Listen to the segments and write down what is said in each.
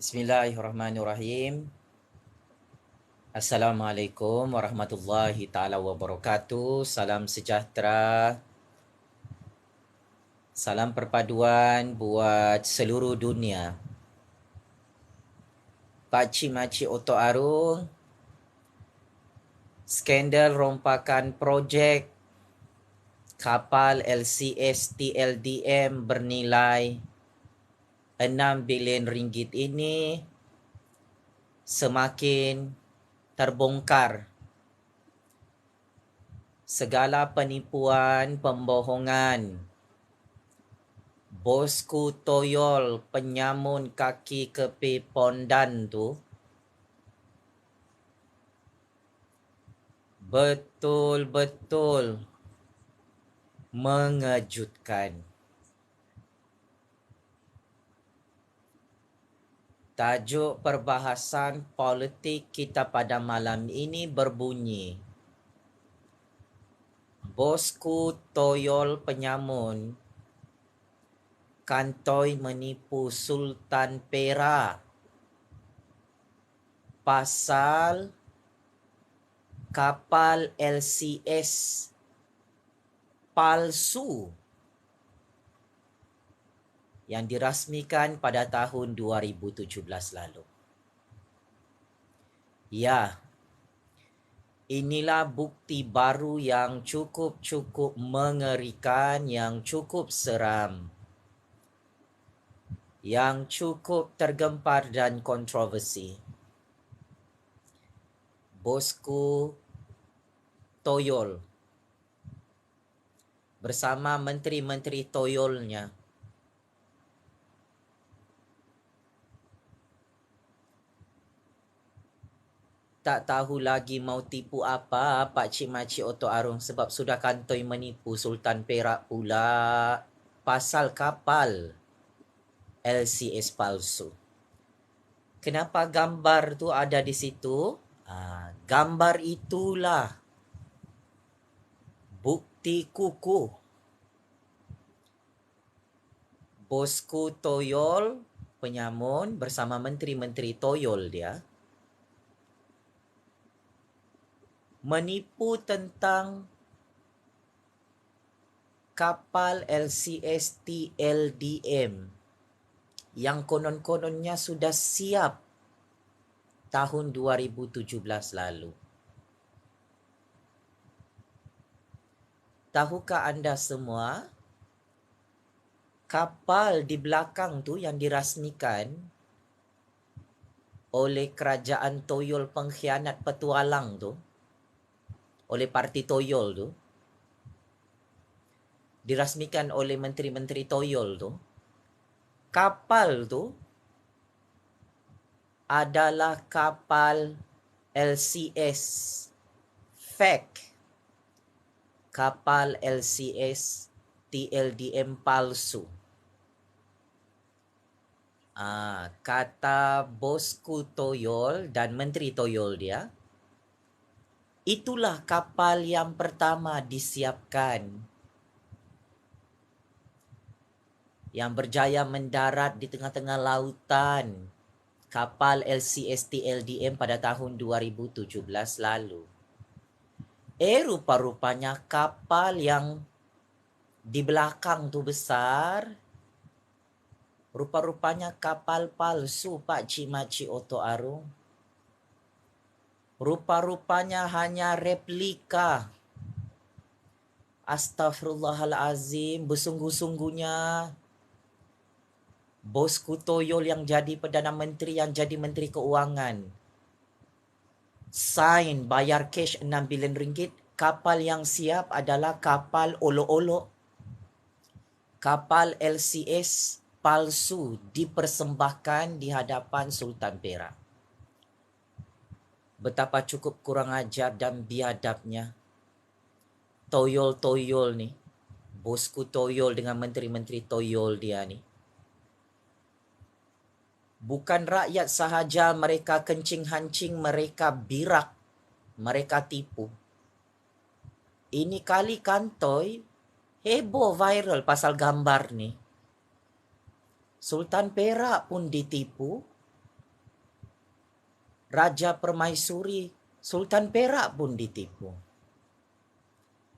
Bismillahirrahmanirrahim. Assalamualaikum warahmatullahi taala wabarakatuh. Salam sejahtera. Salam perpaduan buat seluruh dunia. Pakcik makcik Otok Arung, skandal rompakan projek kapal LCS TLDM bernilai 6 bilion ringgit ini semakin terbongkar. Segala penipuan, pembohongan, bosku toyol penyamun kaki kepi pondan tu betul-betul mengejutkan. Tajuk perbahasan politik kita pada malam ini berbunyi, bosku toyol penyamun kantoi menipu Sultan Perak pasal kapal LCS palsu yang dirasmikan pada tahun 2017 lalu. Ya, inilah bukti baru yang cukup mengerikan, yang cukup seram, yang cukup tergempar dan kontroversi. Bosku toyol bersama menteri-menteri toyolnya tak tahu lagi mau tipu apa pakcik makcik Otok Arung, sebab sudah kantoi menipu Sultan Perak pula pasal kapal LCS palsu. Kenapa gambar tu ada di situ? Gambar itulah bukti kukuh bosku toyol penyamun bersama menteri-menteri toyol dia menipu tentang kapal LCS TLDM yang konon-kononnya sudah siap tahun 2017 lalu. Tahukah anda semua, kapal di belakang tu yang dirasmikan oleh kerajaan toyol pengkhianat petualang tu, oleh parti toyol tu, dirasmikan oleh menteri-menteri toyol tu, kapal tu adalah kapal LCS fake, kapal LCS TLDM palsu. Kata bosku toyol dan menteri toyol dia, itulah kapal yang pertama disiapkan, yang berjaya mendarat di tengah-tengah lautan, kapal LCS TLDM pada tahun 2017 lalu. Rupa-rupanya kapal yang di belakang tu besar, rupa-rupanya kapal palsu pakcik makcik Otok Arung. Rupa-rupanya hanya replika. Astaghfirullahalazim, bersungguh-sungguhnya bosku toyol yang jadi Perdana Menteri, yang jadi Menteri Keuangan, sign bayar cash 6 bilion ringgit. Kapal yang siap adalah kapal olok-olok, kapal LCS palsu dipersembahkan di hadapan Sultan Perak. Betapa cukup kurang ajar dan biadabnya toyol-toyol ni, bosku toyol dengan menteri-menteri toyol dia ni. Bukan rakyat sahaja mereka kencing-hancing, mereka birak, mereka tipu. Ini kali kantoi heboh viral pasal gambar ni. Sultan Perak pun ditipu, Raja Permaisuri, Sultan Perak pun ditipu.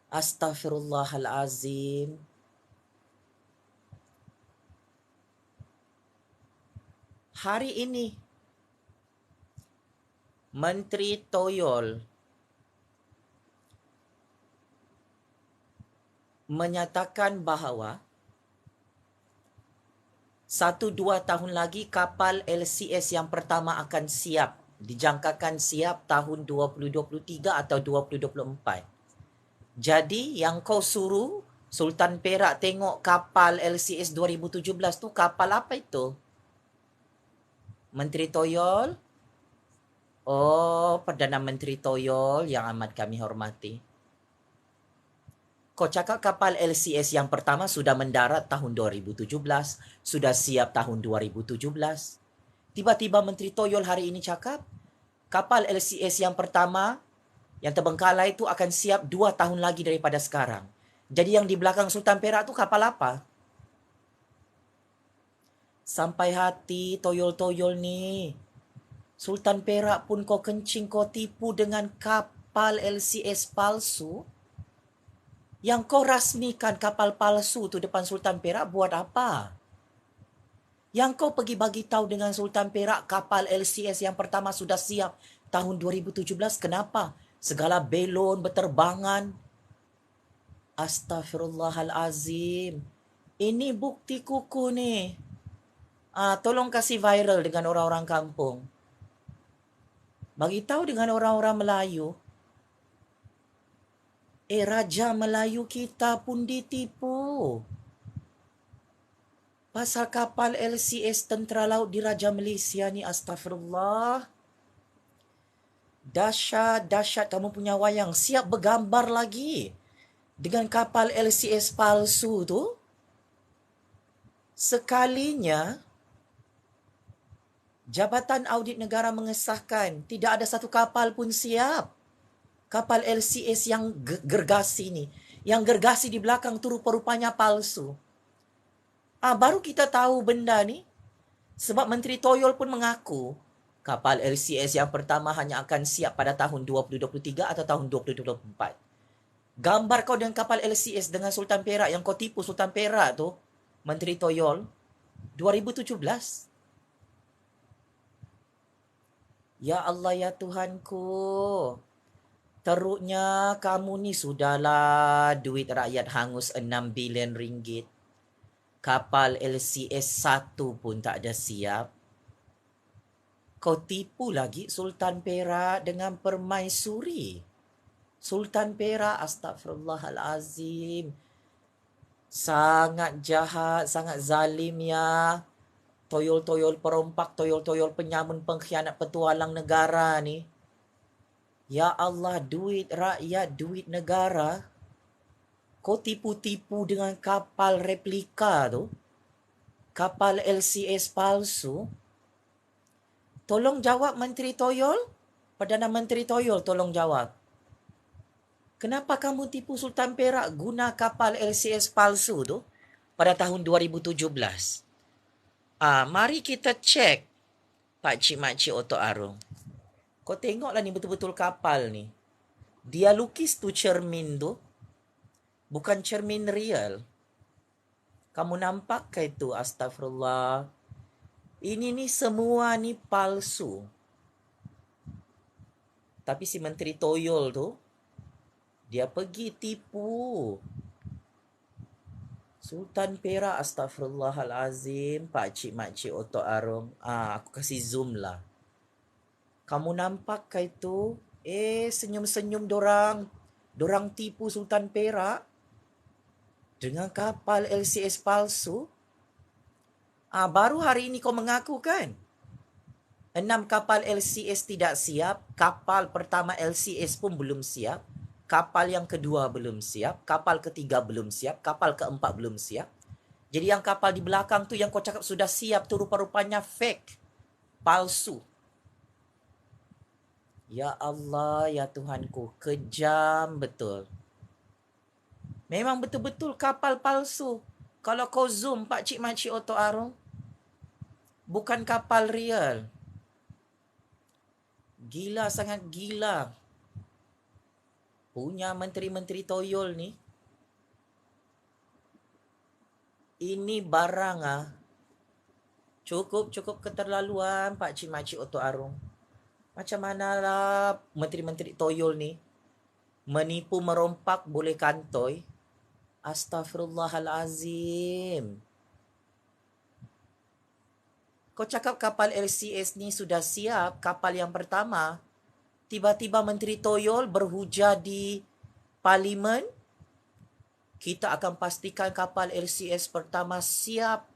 Astaghfirullahalazim. Hari ini, Menteri Toyol menyatakan bahawa 1-2 tahun lagi kapal LCS yang pertama akan siap. Dijangkakan siap tahun 2023 atau 2024. Jadi yang kau suruh Sultan Perak tengok kapal LCS 2017 tu kapal apa itu? Menteri Toyol? Oh, Perdana Menteri Toyol yang amat kami hormati. Kau cakap kapal LCS yang pertama sudah mendarat tahun 2017, sudah siap tahun 2017. Tiba-tiba Menteri Toyol hari ini cakap, kapal LCS yang pertama yang terbengkalai itu akan siap 2 tahun lagi daripada sekarang. Jadi yang di belakang Sultan Perak tu kapal apa? Sampai hati Toyol-Toyol ni. Sultan Perak pun kau kencing, kau tipu dengan kapal LCS palsu. Yang kau rasmikan kapal palsu tu depan Sultan Perak buat apa? Yang kau pergi bagi tahu dengan Sultan Perak kapal LCS yang pertama sudah siap tahun 2017, kenapa? Segala belon berterbangan. Astaghfirullahalazim. Ini bukti kuku ni. Tolong kasih viral dengan orang-orang kampung. Bagi tahu dengan orang-orang Melayu. Raja Melayu kita pun ditipu. Pasal kapal LCS Tentera Laut Diraja Malaysia ni, astagfirullah. Dahsyat kamu punya wayang. Siap bergambar lagi. Dengan kapal LCS palsu tu. Sekalinya, Jabatan Audit Negara mengesahkan tidak ada satu kapal pun siap. Kapal LCS yang gergasi ni. Yang gergasi di belakang tu rupa-rupanya palsu. Baru kita tahu benda ni. Sebab Menteri Toyol pun mengaku kapal LCS yang pertama hanya akan siap pada tahun 2023 atau tahun 2024. Gambar kau dengan kapal LCS dengan Sultan Perak yang kau tipu Sultan Perak tu, Menteri Toyol, 2017. Ya Allah, ya Tuhanku. Teruknya kamu ni sudahlah duit rakyat hangus 6 bilion ringgit. Kapal LCS 1 pun tak ada siap. Kau tipu lagi Sultan Perak dengan Permaisuri. Sultan Perak, astagfirullahalazim. Sangat jahat, sangat zalim ya. Toyol-toyol perompak, toyol-toyol penyamun, pengkhianat, petualang negara ni. Ya Allah, duit rakyat, duit negara. Kau tipu-tipu dengan kapal replika tu. Kapal LCS palsu. Tolong jawab Menteri Toyol. Perdana Menteri Toyol, tolong jawab. Kenapa kamu tipu Sultan Perak guna kapal LCS palsu tu pada tahun 2017? Mari kita cek, Pak Cik Makcik Otok Arung. Kau tengoklah ni betul-betul kapal ni. Dia lukis tu cermin tu. Bukan cermin real. Kamu nampak ke itu? Astagfirullah. Ini ni semua ni palsu. Tapi si Menteri Toyol tu, dia pergi tipu Sultan Perak, astagfirullahalazim. Pak Cik Makcik Otok Arung. Aku kasih zoom lah. Kamu nampak ke itu? Senyum-senyum dorang. Dorang tipu Sultan Perak dengan kapal LCS palsu. Baru hari ini kau mengaku kan? 6 kapal LCS tidak siap. Kapal pertama LCS pun belum siap. Kapal yang kedua belum siap. Kapal ketiga belum siap. Kapal keempat belum siap. Jadi yang kapal di belakang tu yang kau cakap sudah siap tu rupa-rupanya fake. Palsu. Ya Allah, ya Tuhanku. Kejam betul. Memang betul-betul kapal palsu. Kalau kau zoom, Pak Cik Makcik Otok Arung, bukan kapal real. Gila, sangat gila. Punya menteri-menteri toyol ni. Ini barang cukup keterlaluan Pak Cik Makcik Oto Arung. Macam manalah menteri-menteri toyol ni menipu merompak boleh kantoi. Astaghfirullahalazim. Kau cakap kapal LCS ni sudah siap, kapal yang pertama. Tiba-tiba Menteri Toyol berhujah di Parlimen. Kita akan pastikan kapal LCS pertama siap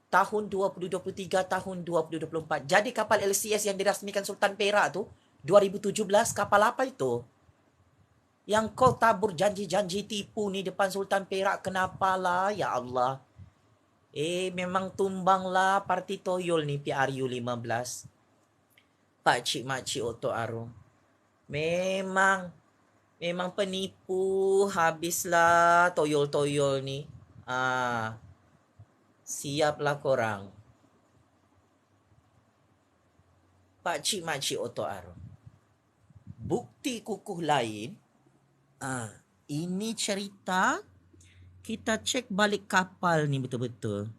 tahun 2023, tahun 2024. Jadi kapal LCS yang dirasmikan Sultan Perak tu, 2017, kapal apa itu? Yang kau tabur janji-janji tipu ni depan Sultan Perak, kenapalah? Ya Allah. Memang tumbanglah parti Toyol ni PRU 15. Pak Cik Makcik Oto Arung. Memang penipu habislah toyol-toyol ni. Siaplah korang. Pak Cik Makcik Oto Arung. Bukti kukuh lain. Ini cerita kita cek balik kapal ni betul-betul.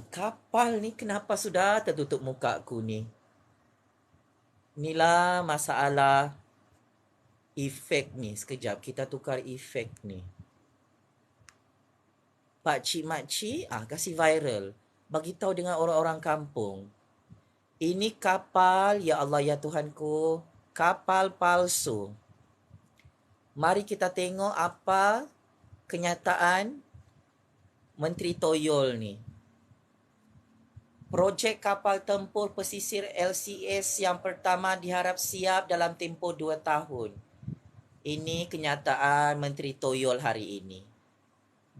Kapal ni kenapa sudah tertutup muka aku ni? Inilah masalah efek ni. Sekejap kita tukar efek ni. Pak Cik Makcik kasih viral. Bagi tahu dengan orang-orang kampung. Ini kapal, ya Allah ya Tuhanku, kapal palsu. Mari kita tengok apa kenyataan Menteri Toyol ni. Projek kapal tempur pesisir LCS yang pertama diharap siap dalam tempoh 2 tahun. Ini kenyataan Menteri Toyol hari ini.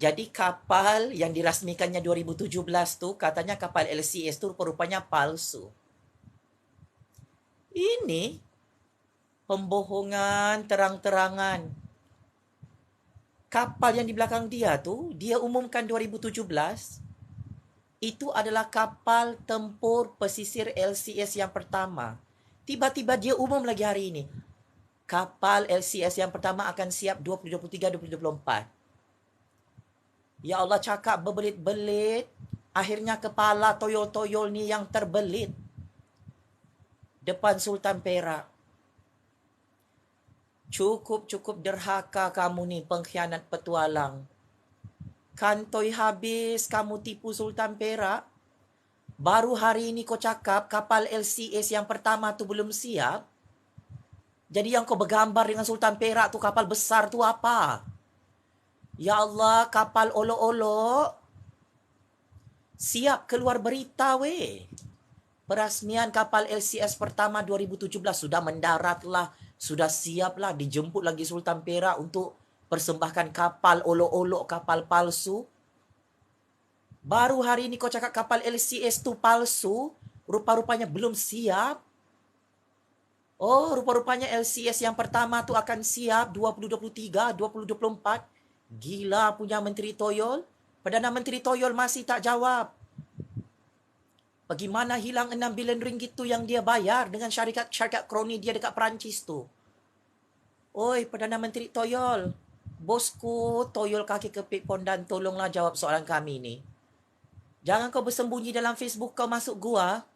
Jadi kapal yang dirasmikannya 2017 tu katanya kapal LCS tu rupa-rupanya palsu. Ini pembohongan terang-terangan. Kapal yang di belakang dia tu, dia umumkan 2017, itu adalah kapal tempur pesisir LCS yang pertama. Tiba-tiba dia umum lagi hari ini. Kapal LCS yang pertama akan siap 2023-2024. Ya Allah, cakap berbelit-belit. Akhirnya kepala toyol-toyol ni yang terbelit depan Sultan Perak. Cukup derhaka kamu ni, pengkhianat petualang. Kantoi habis kamu tipu Sultan Perak. Baru hari ini kau cakap kapal LCS yang pertama tu belum siap. Jadi yang kau bergambar dengan Sultan Perak tu kapal besar tu apa? Ya Allah, kapal olok-olok. Siap keluar berita weh. Perasmian kapal LCS pertama 2017 sudah mendaratlah, sudah siaplah, dijemput lagi Sultan Perak untuk persembahkan kapal olok-olok, kapal palsu. Baru hari ini kau cakap kapal LCS tu palsu, rupa-rupanya belum siap. Rupa-rupanya LCS yang pertama tu akan siap 2023, 2024. Gila punya Menteri Toyol. Perdana Menteri Toyol masih tak jawab. Bagaimana hilang 6 bilion ringgit tu yang dia bayar dengan syarikat kroni dia dekat Perancis tu? Oi, Perdana Menteri Toyol. Bosku, Toyol kaki kepit pondan, tolonglah jawab soalan kami ni. Jangan kau bersembunyi dalam Facebook kau masuk gua.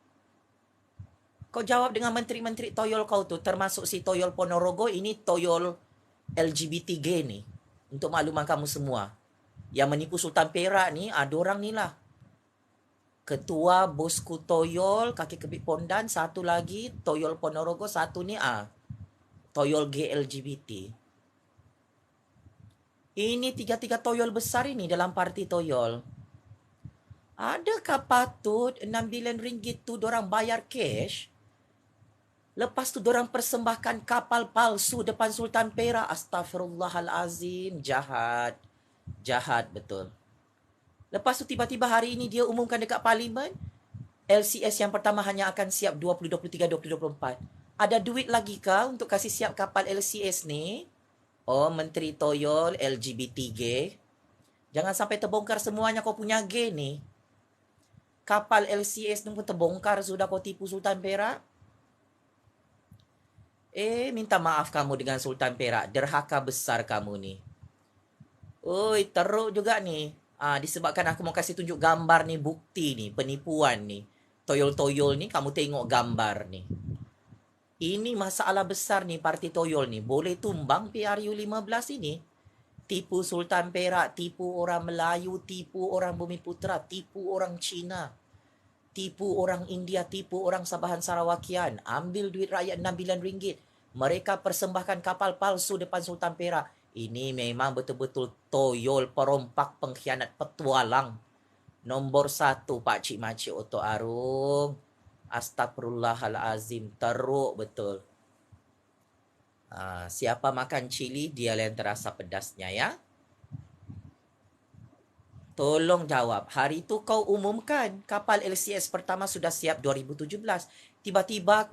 Kau jawab dengan menteri-menteri Toyol kau tu, termasuk si Toyol Ponorogo, ini Toyol LGBT gay ni. Untuk makluman kamu semua. Yang menipu Sultan Perak ni, dorang ni lah. Ketua bosku Toyol, kaki kepit pondan, satu lagi Toyol Ponorogo, satu ni Toyol gay LGBT. Ini tiga-tiga Toyol besar ini dalam parti Toyol. Adakah patut 6 bilion ringgit tu dorang bayar cash? Lepas tu dorang persembahkan kapal palsu depan Sultan Perak. Astaghfirullahalazim. Jahat. Jahat betul. Lepas tu tiba-tiba hari ini dia umumkan dekat Parlimen, LCS yang pertama hanya akan siap 2023-2024. Ada duit lagi kah untuk kasih siap kapal LCS ni? Menteri Toyol LGBT gay. Jangan sampai terbongkar semuanya kau punya gay ni. Kapal LCS ni pun terbongkar sudah kau tipu Sultan Perak. Minta maaf kamu dengan Sultan Perak. Derhaka besar kamu ni. Oi, teruk juga ni. Disebabkan aku mau kasih tunjuk gambar ni, bukti ni, penipuan ni. Toyol-toyol ni, kamu tengok gambar ni. Ini masalah besar ni, parti toyol ni. Boleh tumbang PRU15 ini. Tipu Sultan Perak, tipu orang Melayu, tipu orang Bumiputra, tipu orang Cina, tipu orang India, tipu orang Sabahan Sarawakian. Ambil duit rakyat RM6 bilion. Mereka persembahkan kapal palsu depan Sultan Perak. Ini memang betul-betul toyol, perompak, pengkhianat, petualang. Nombor 1, Pak Cik Makcik Oto Arung. Astagfirullahalazim. Teruk betul. Siapa makan cili, dia yang terasa pedasnya ya. Tolong jawab. Hari itu kau umumkan kapal LCS pertama sudah siap 2017. Tiba-tiba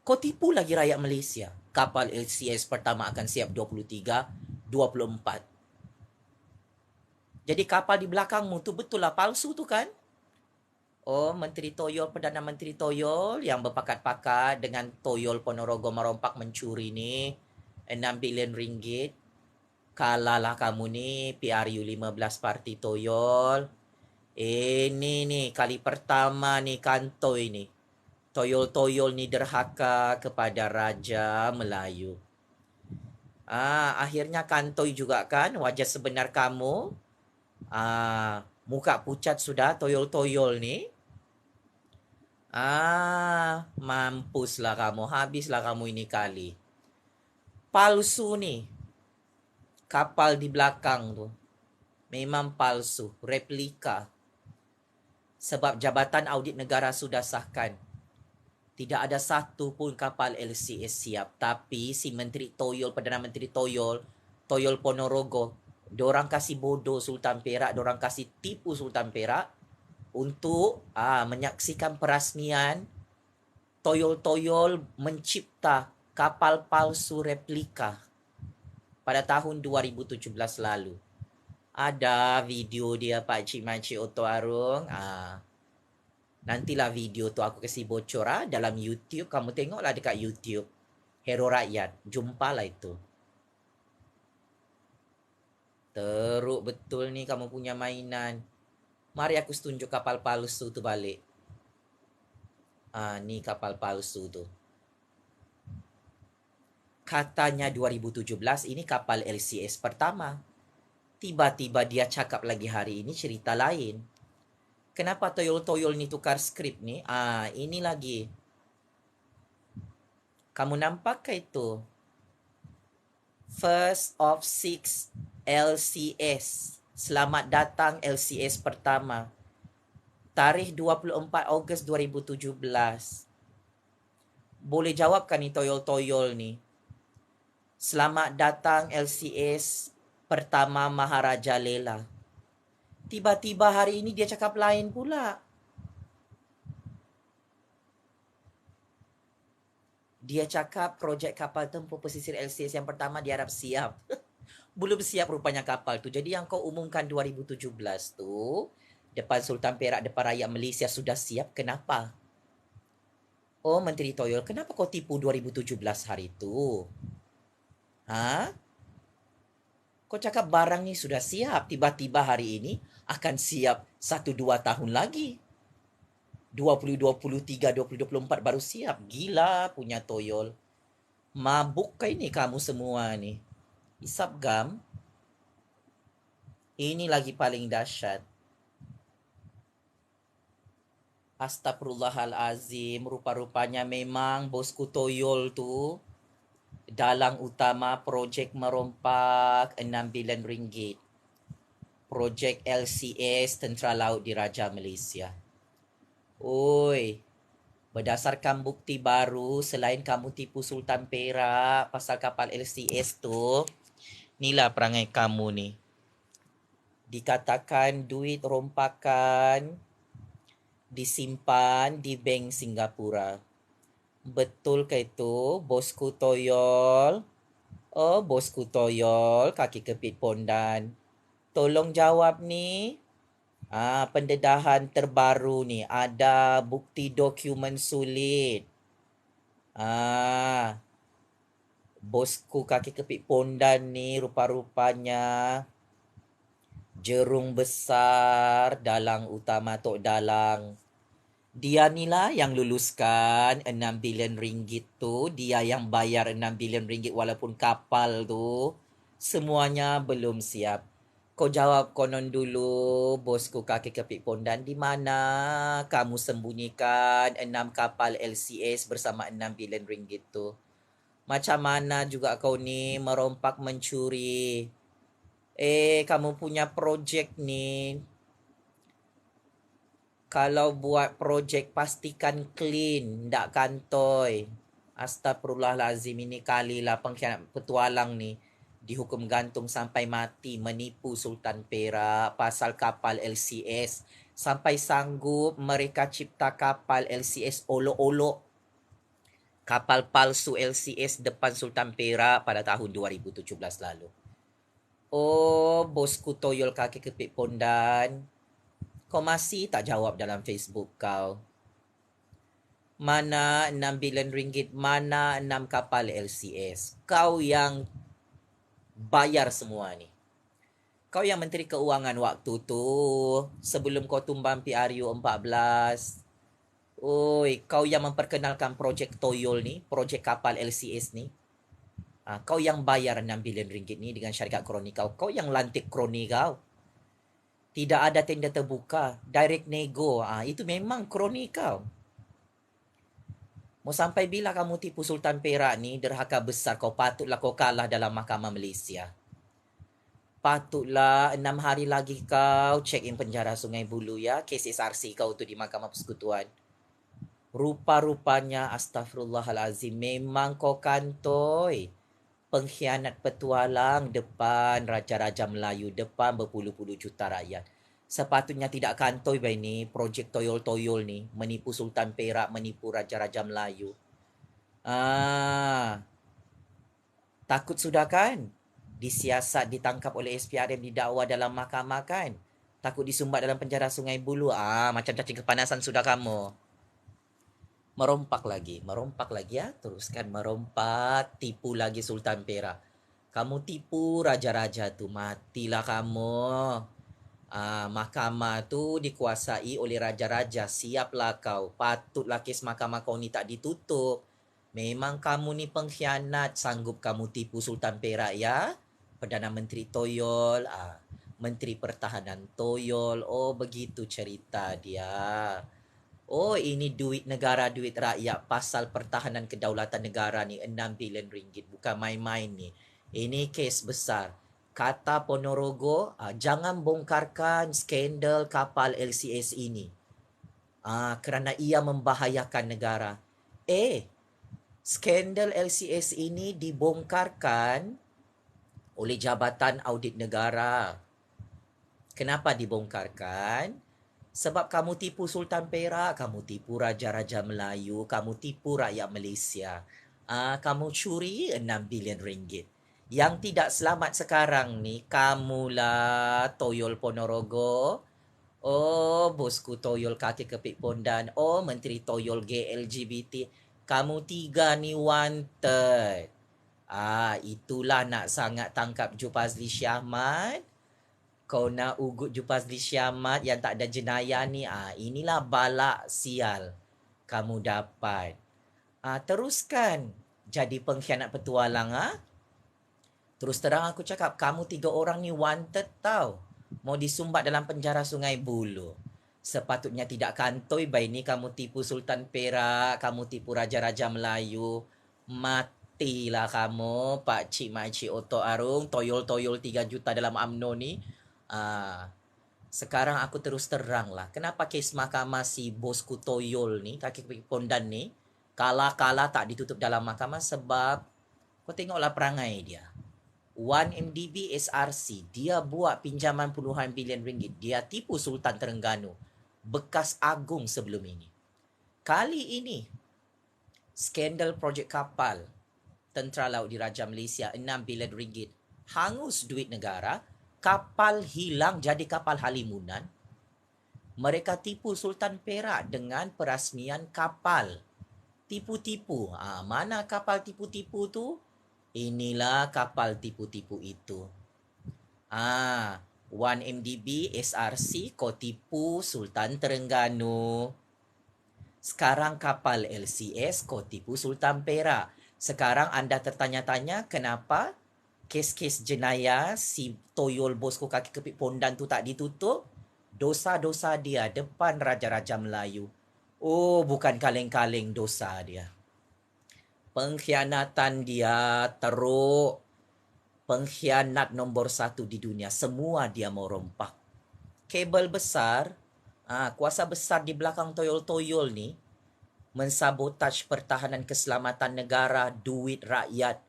kau tipu lagi rakyat Malaysia. Kapal LCS pertama akan siap 23, 24. Jadi kapal di belakangmu tu betul lah palsu tu kan? Oh, Menteri Toyol, Perdana Menteri Toyol yang berpakat-pakat dengan Toyol Ponorogo merompak mencuri ni RM6 bilion. Kalahlah kamu ni PRU15 Parti Toyol. Ini nih kali pertama nih kantoi ni. Toyol-toyol ni derhaka kepada Raja Melayu. Akhirnya kantoi juga kan wajah sebenar kamu. Muka pucat sudah toyol-toyol ni. Mampuslah kamu. Habislah kamu ini kali. Palsu ni. Kapal di belakang tu. Memang palsu. Replika. Sebab Jabatan Audit Negara sudah sahkan. Tidak ada satu pun kapal LCS siap. Tapi si Menteri Toyol, Perdana Menteri Toyol, Toyol Ponorogo, dorang kasih bodoh Sultan Perak, dorang kasih tipu Sultan Perak untuk menyaksikan perasmian Toyol-Toyol mencipta kapal palsu replika pada tahun 2017 lalu. Ada video dia Pak Cik Makcik Oto Arung. Nantilah video tu aku kasih bocor dalam YouTube. Kamu tengoklah dekat YouTube. Hero Rakyat. Jumpalah itu. Teruk betul ni kamu punya mainan. Mari aku tunjuk kapal palsu tu balik. Ni kapal palsu tu. Katanya 2017 ini kapal LCS pertama. Tiba-tiba dia cakap lagi hari ini cerita lain. Kenapa toyol-toyol ni tukar skrip ni? Ini lagi. Kamu nampak ke itu? First of 6 LCS. Selamat datang LCS pertama. Tarikh 24 Ogos 2017. Boleh jawabkan ni toyol-toyol ni? Selamat datang LCS pertama Maharaja Lela. Tiba-tiba hari ini dia cakap lain pula. Dia cakap projek kapal tempur pesisir LCS yang pertama diharap siap. Belum siap rupanya kapal tu. Jadi yang kau umumkan 2017 tu, depan Sultan Perak, depan rakyat Malaysia sudah siap. Kenapa? Oh, Menteri Toyol, kenapa kau tipu 2017 hari tu? Kau cakap barang ni sudah siap. Tiba-tiba hari ini akan siap 1-2 tahun lagi. 2023, 2024 baru siap. Gila punya Toyol. Mabuk kah ini kamu semua ni? Isap gam. Ini lagi paling dahsyat. Astagfirullahalazim. Rupa-rupanya memang bosku Toyol tu dalang utama projek merompak RM6 bilion. Projek LCS Tentera Laut Diraja Malaysia. Oi, berdasarkan bukti baru, selain kamu tipu Sultan Perak pasal kapal LCS tu, inilah perangai kamu ni. Dikatakan duit rompakan disimpan di bank Singapura. Betul ke itu, bosku Toyol? Oh, bosku Toyol, kaki kepit pondan. Tolong jawab ni. Pendedahan terbaru ni. Ada bukti dokumen sulit. Bosku kaki kepik pondan ni rupa-rupanya jerung besar dalang utama Tok Dalang. Dia ni lah yang luluskan 6 bilion ringgit tu. Dia yang bayar 6 bilion ringgit walaupun kapal tu semuanya belum siap. Kau jawab konon dulu, bosku kaki kepik pondan, di mana kamu sembunyikan 6 kapal LCS bersama 6 bilion ringgit tu? Macam mana juga kau ni merompak mencuri? Kamu punya projek ni, kalau buat projek pastikan clean, ndak kantoi. Astagfirullahalazim, ini kalilah pengkhianat petualang ni dihukum gantung sampai mati menipu Sultan Perak pasal kapal LCS. Sampai sanggup mereka cipta kapal LCS olok-olok. Kapal palsu LCS depan Sultan Perak pada tahun 2017 lalu. Oh, bosku toyol kaki kepik pondan. Kau masih tak jawab dalam Facebook kau? Mana 6 bilion ringgit, mana 6 kapal LCS? Kau yang bayar semua ni. Kau yang Menteri Keuangan waktu tu, sebelum kau tumbang PRU 14. Oi, kau yang memperkenalkan projek Toyol ni, projek kapal LCS ni. Kau yang bayar 6 bilion ringgit ni dengan syarikat kroni kau. Kau yang lantik kroni kau. Tidak ada tender terbuka, direct nego. Itu memang kroni kau. Mau sampai bila kamu tipu Sultan Perak ni, derhaka besar kau, patutlah kau kalah dalam Mahkamah Malaysia. Patutlah 6 hari lagi kau check in penjara Sungai Buloh ya, kes SRC kau tu di Mahkamah Persekutuan. Rupa-rupanya astagfirullahalazim, memang kau kantoi pengkhianat petualang depan Raja-Raja Melayu, depan berpuluh-puluh juta rakyat. Sepatutnya tidak kantoi baik ni, projek toyol-toyol ni, menipu Sultan Perak, menipu Raja-Raja Melayu. Takut sudah kan? Disiasat, ditangkap oleh SPRM, didakwa dalam mahkamah kan? Takut disumbat dalam penjara Sungai Buloh. Macam cacing kepanasan sudah kamu. Merompak lagi ya. Teruskan merompak, tipu lagi Sultan Perak. Kamu tipu raja-raja tu, matilah kamu. Mahkamah tu dikuasai oleh raja-raja. Siaplah kau. Patutlah kes mahkamah kau ni tak ditutup. Memang kamu ni pengkhianat. Sanggup kamu tipu Sultan Perak ya. Perdana Menteri Toyol. Menteri Pertahanan Toyol. Oh, begitu cerita dia. Oh, ini duit negara, duit rakyat. Pasal pertahanan kedaulatan negara ni 6 bilion ringgit. Bukan main-main ni. Ini kes besar. Kata Ponorogo, jangan bongkarkan skandal kapal LCS ini. Kerana ia membahayakan negara. Skandal LCS ini dibongkarkan oleh Jabatan Audit Negara. Kenapa dibongkarkan? Sebab kamu tipu Sultan Perak, kamu tipu Raja-Raja Melayu, kamu tipu rakyat Malaysia. Kamu curi 6 bilion ringgit. Yang tidak selamat sekarang ni, kamulah Toyol Ponorogo. Oh, bosku Toyol kaki kepik pondan. Oh, Menteri Toyol GLGBT. Kamu tiga ni wanted. Itulah nak sangat tangkap Jupazli Syahmat. Kau nak ugut Jupazli Syahmat yang tak ada jenayah ni. Inilah balak sial kamu dapat. Teruskan jadi pengkhianat petualang. Terus terang aku cakap, kamu 3 orang ni wanted tau. Mau disumbat dalam penjara Sungai Buloh. Sepatutnya tidak kantoi baik ni kamu tipu Sultan Perak, kamu tipu Raja-Raja Melayu. Matilah kamu, Pak Cik Makcik Otok Arung, toyol-toyol 3 juta dalam UMNO ni. Sekarang aku terus terang lah, kenapa kes mahkamah si bosku toyol ni, kaki pondan ni, kala-kala tak ditutup dalam mahkamah sebab kau tengoklah perangai dia. 1MDB SRC, dia buat pinjaman puluhan bilion ringgit. Dia tipu Sultan Terengganu, bekas agung sebelum ini. Kali ini, skandal projek kapal Tentera Laut Diraja Malaysia 6 bilion ringgit. Hangus duit negara, kapal hilang jadi kapal halimunan. Mereka tipu Sultan Perak dengan perasmian kapal. Tipu-tipu. Mana kapal tipu-tipu tu? Inilah kapal tipu-tipu itu. 1 MDB SRC kau tipu Sultan Terengganu. Sekarang kapal LCS kau tipu Sultan Perak. Sekarang anda tertanya-tanya kenapa kes-kes jenayah si toyol bosku kaki kepit pondan tu tak ditutup? Dosa-dosa dia depan Raja-Raja Melayu. Oh, bukan kaleng-kaleng dosa dia. Pengkhianatan dia teruk. Pengkhianat nombor 1 di dunia. Semua dia mau rompak. Kabel besar, kuasa besar di belakang toyol-toyol ni, mensabotaj pertahanan keselamatan negara, duit rakyat.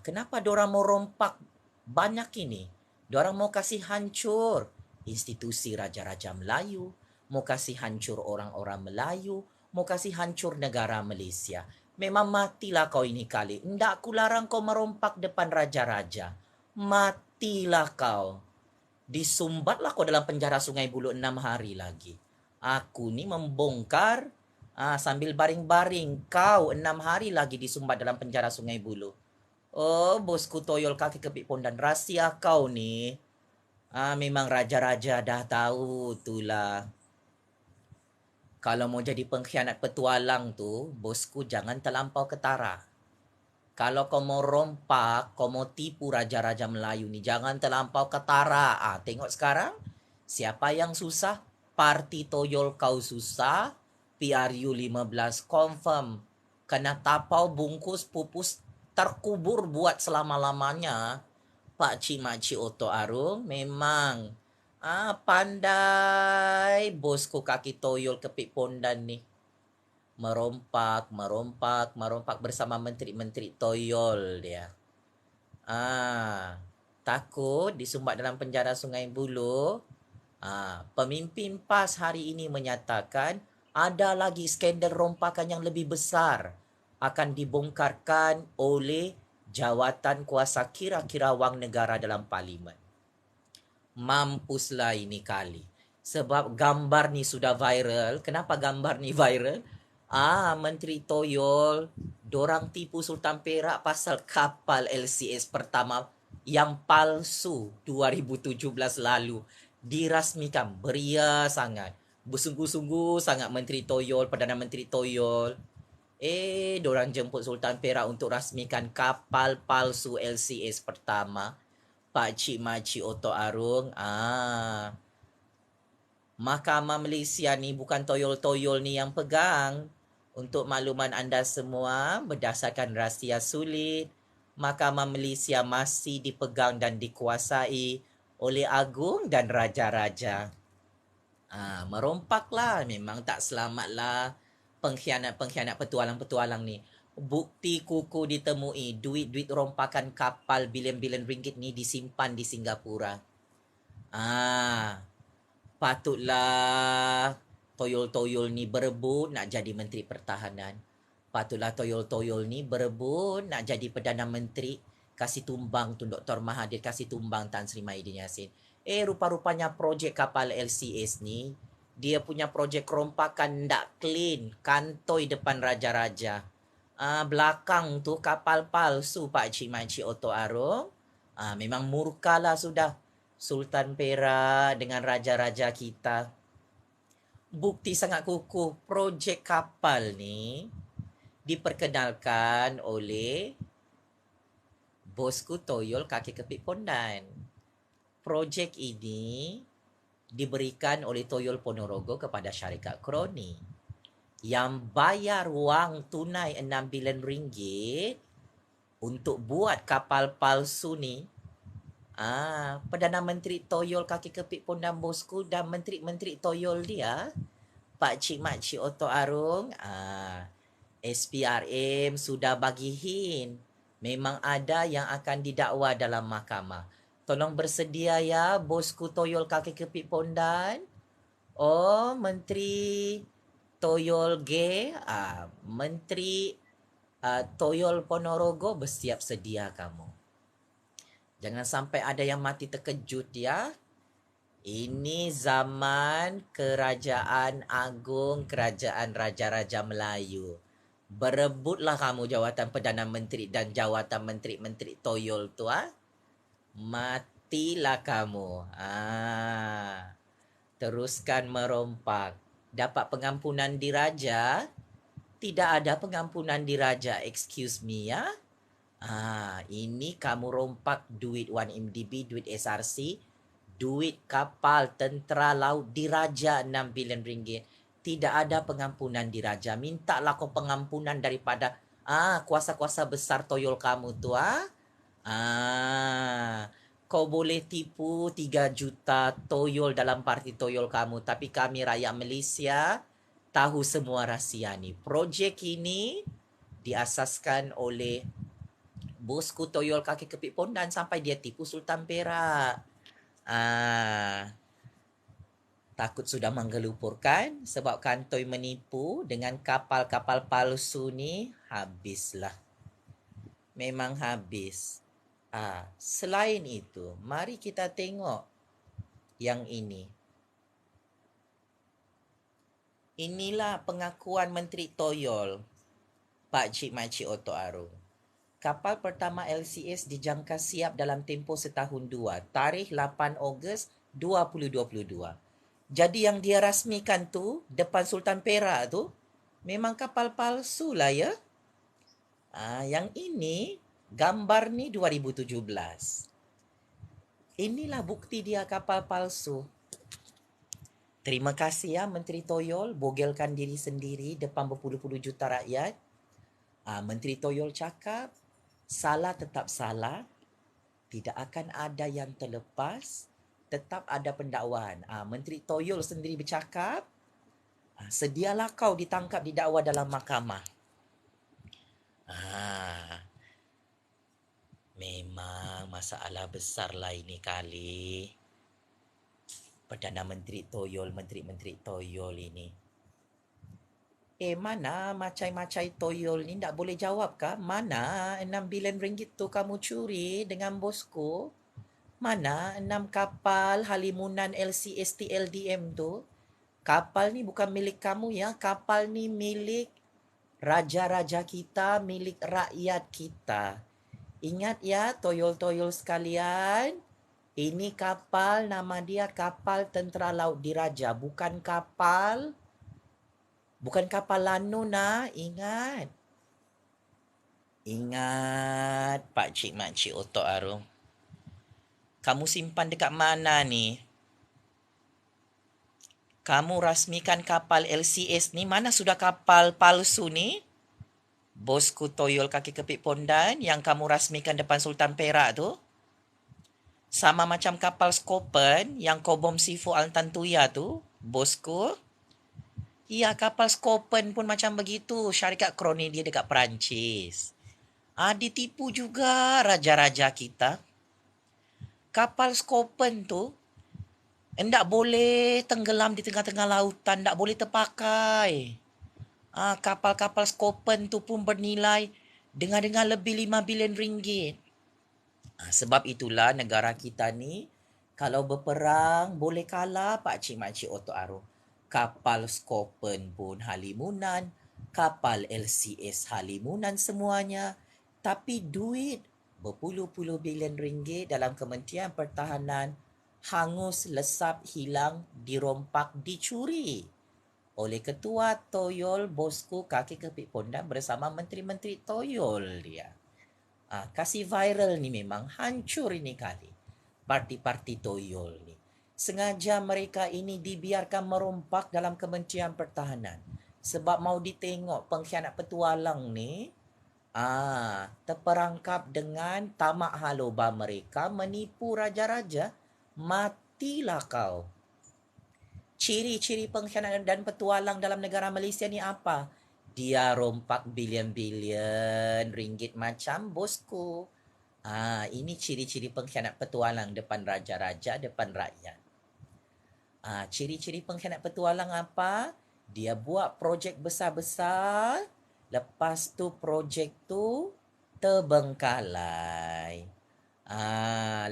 Kenapa diorang mau rompak banyak ini? Diorang mau kasih hancur institusi Raja-Raja Melayu, mau kasih hancur orang-orang Melayu, mau kasih hancur negara Malaysia. Memang matilah kau ini kali. Ndak aku larang kau merompak depan raja-raja. Matilah kau. Disumbatlah kau dalam penjara Sungai Buloh 6 hari lagi. Aku ni membongkar sambil baring-baring. Kau 6 hari lagi disumbat dalam penjara Sungai Buloh. Oh, bosku toyol kaki kepik pondan. Rahsia kau ni. Memang raja-raja dah tahu itulah. Kalau mau jadi pengkhianat petualang tu, bosku jangan terlampau ketara. Kalau kau mau rompak, kau mau tipu raja-raja Melayu ni, jangan terlampau ketara. Tengok sekarang, siapa yang susah? Parti toyol kau susah, PRU 15 confirm. Kena tapau bungkus pupus terkubur buat selama-lamanya. Pak Cik Makcik Oto Arung memang pandai bosku kaki toyol kepik pondan ni. Merompak bersama menteri-menteri toyol dia. Takut disumbat dalam penjara Sungai Buloh. Pemimpin PAS hari ini menyatakan ada lagi skandal rompakan yang lebih besar akan dibongkarkan oleh jawatan kuasa kira-kira wang negara dalam parlimen. Mampuslah ini kali. Sebab gambar ni sudah viral. Kenapa gambar ni viral? Menteri Toyol, dorang tipu Sultan Perak pasal kapal LCS pertama yang palsu 2017 lalu. Dirasmikan, beria sangat. Bersungguh-sungguh sangat Menteri Toyol, Perdana Menteri Toyol. Dorang jemput Sultan Perak untuk rasmikan kapal palsu LCS pertama. Pak Cik Makcik Oto Arung. Mahkamah Malaysia ni bukan toyol-toyol ni yang pegang. Untuk makluman anda semua, berdasarkan rahsia sulit, Mahkamah Malaysia masih dipegang dan dikuasai oleh agung dan raja-raja. Merompaklah, memang tak selamatlah pengkhianat-pengkhianat petualang-petualang ni. Bukti kuku ditemui, duit-duit rompakan kapal bilion-bilion ringgit ni disimpan di Singapura. Patutlah toyol-toyol ni berebut nak jadi Menteri Pertahanan. Patutlah toyol-toyol ni berebut nak jadi Perdana Menteri. Kasih tumbang tu Dr. Mahathir, kasih tumbang Tan Sri Mahyudin Yassin. Rupa-rupanya projek kapal LCS ni, dia punya projek rompakan ndak clean. Kantoi depan raja-raja. Belakang tu kapal palsu Pak Cik Makcik Oto Arung. Memang murkalah sudah Sultan Perak dengan raja-raja kita. Bukti sangat kukuh, projek kapal ni diperkenalkan oleh bosku toyol kaki kepik pondan. Projek ini diberikan oleh Toyol Ponorogo kepada syarikat Kroni yang bayar wang tunai 6 bilion ringgit untuk buat kapal palsu ni. Perdana Menteri Toyol kaki kepik pondan bosku dan menteri-menteri Toyol dia, Pak Cik Makcik Oto Arung, SPRM sudah bagi hint. Memang ada yang akan didakwa dalam mahkamah. Tolong bersedia ya bosku toyol kaki kepik pondan. Menteri Toyol G, Menteri Toyol Ponorogo, bersiap sedia kamu. Jangan sampai ada yang mati terkejut ya. Ini zaman kerajaan agung, kerajaan raja-raja Melayu. Berebutlah kamu jawatan Perdana Menteri dan jawatan Menteri-Menteri toyol tu, matilah kamu. Teruskan merompak. Dapat pengampunan diraja? Tidak ada pengampunan diraja, excuse me ya. Ini kamu rompak duit 1MDB, duit SRC, duit kapal tentera laut diraja 6 bilion ringgit. Tidak ada pengampunan diraja. Mintalah kau pengampunan daripada kuasa-kuasa besar toyol kamu tu. Kau boleh tipu 3 juta toyol dalam parti toyol kamu, tapi kami rakyat Malaysia tahu semua rahsia ni. Projek ini diasaskan oleh bosku toyol kaki kepit pondan sampai dia tipu Sultan Perak. Takut sudah menggelupurkan sebab kantoi menipu dengan kapal-kapal palsu ni, habislah. Memang habis. Selain itu, mari kita tengok yang ini. Inilah pengakuan Menteri Toyol, Pak Cik Makcik Oto Arung. Kapal pertama LCS dijangka siap dalam tempoh setahun 2, tarikh 8 Ogos 2022. Jadi yang dia rasmikan tu, depan Sultan Perak tu, memang kapal palsu lah ya. Yang ini, gambar ni 2017. Inilah bukti dia kapal palsu. Terima kasih ya Menteri Toyol, bogelkan diri sendiri depan berpuluh-puluh juta rakyat. Menteri Toyol cakap, salah tetap salah, tidak akan ada yang terlepas, tetap ada pendakwaan. Menteri Toyol sendiri bercakap, sedialah kau ditangkap didakwa dalam mahkamah. Memang masalah besar lah ini kali. Perdana Menteri Toyol, Menteri-Menteri Toyol ini. Mana macai-macai toyol ni tak boleh jawab kah? Mana 6 bilion ringgit tu kamu curi dengan bosku? Mana 6 kapal halimunan LCS TLDM tu? Kapal ni bukan milik kamu ya. Kapal ni milik raja-raja kita, milik rakyat kita. Ingat ya toyol-toyol sekalian. Ini kapal, nama dia kapal Tentera Laut Diraja. Bukan kapal Lanu nah. Ingat. Ingat Pak Cik Makcik Oto Arung. Kamu simpan dekat mana ni? Kamu rasmikan kapal LCS ni. Mana sudah kapal palsu ni? Bosku toyol kaki kepit pondan yang kamu rasmikan depan Sultan Perak tu. Sama macam kapal Skopen yang kau bom Sifu Altantuya tu. Bosku. Ya, kapal Skopen pun macam begitu. Syarikat kroni dia dekat Perancis. Ditipu juga raja-raja kita. Kapal Skopen tu hendak boleh tenggelam di tengah-tengah lautan, hendak boleh terpakai. Kapal-kapal Skopen tu pun bernilai dengar-dengar lebih 5 bilion ringgit. Sebab itulah negara kita ni kalau berperang boleh kalah Pak Cik Makcik Oto Arung. Kapal Skopen pun halimunan, kapal LCS halimunan semuanya. Tapi duit berpuluh-puluh bilion ringgit dalam Kementerian Pertahanan hangus, lesap, hilang, dirompak, dicuri oleh Ketua Toyol bosku kaki kepit pondan bersama menteri-menteri Toyol dia. Kasih viral ni memang hancur ini kali. Parti-parti Toyol ni. Sengaja mereka ini dibiarkan merompak dalam Kementerian Pertahanan. Sebab mau ditengok pengkhianat petualang ni, terperangkap dengan tamak haloba mereka menipu raja-raja. Matilah kau. Ciri-ciri pengkhianatan dan petualang dalam negara Malaysia ni apa? Dia rompak bilion-bilion ringgit macam bosku. Ini ciri-ciri pengkhianat petualang depan raja-raja, depan rakyat. Ciri-ciri pengkhianat petualang apa? Dia buat projek besar-besar, lepas tu projek tu terbengkalai.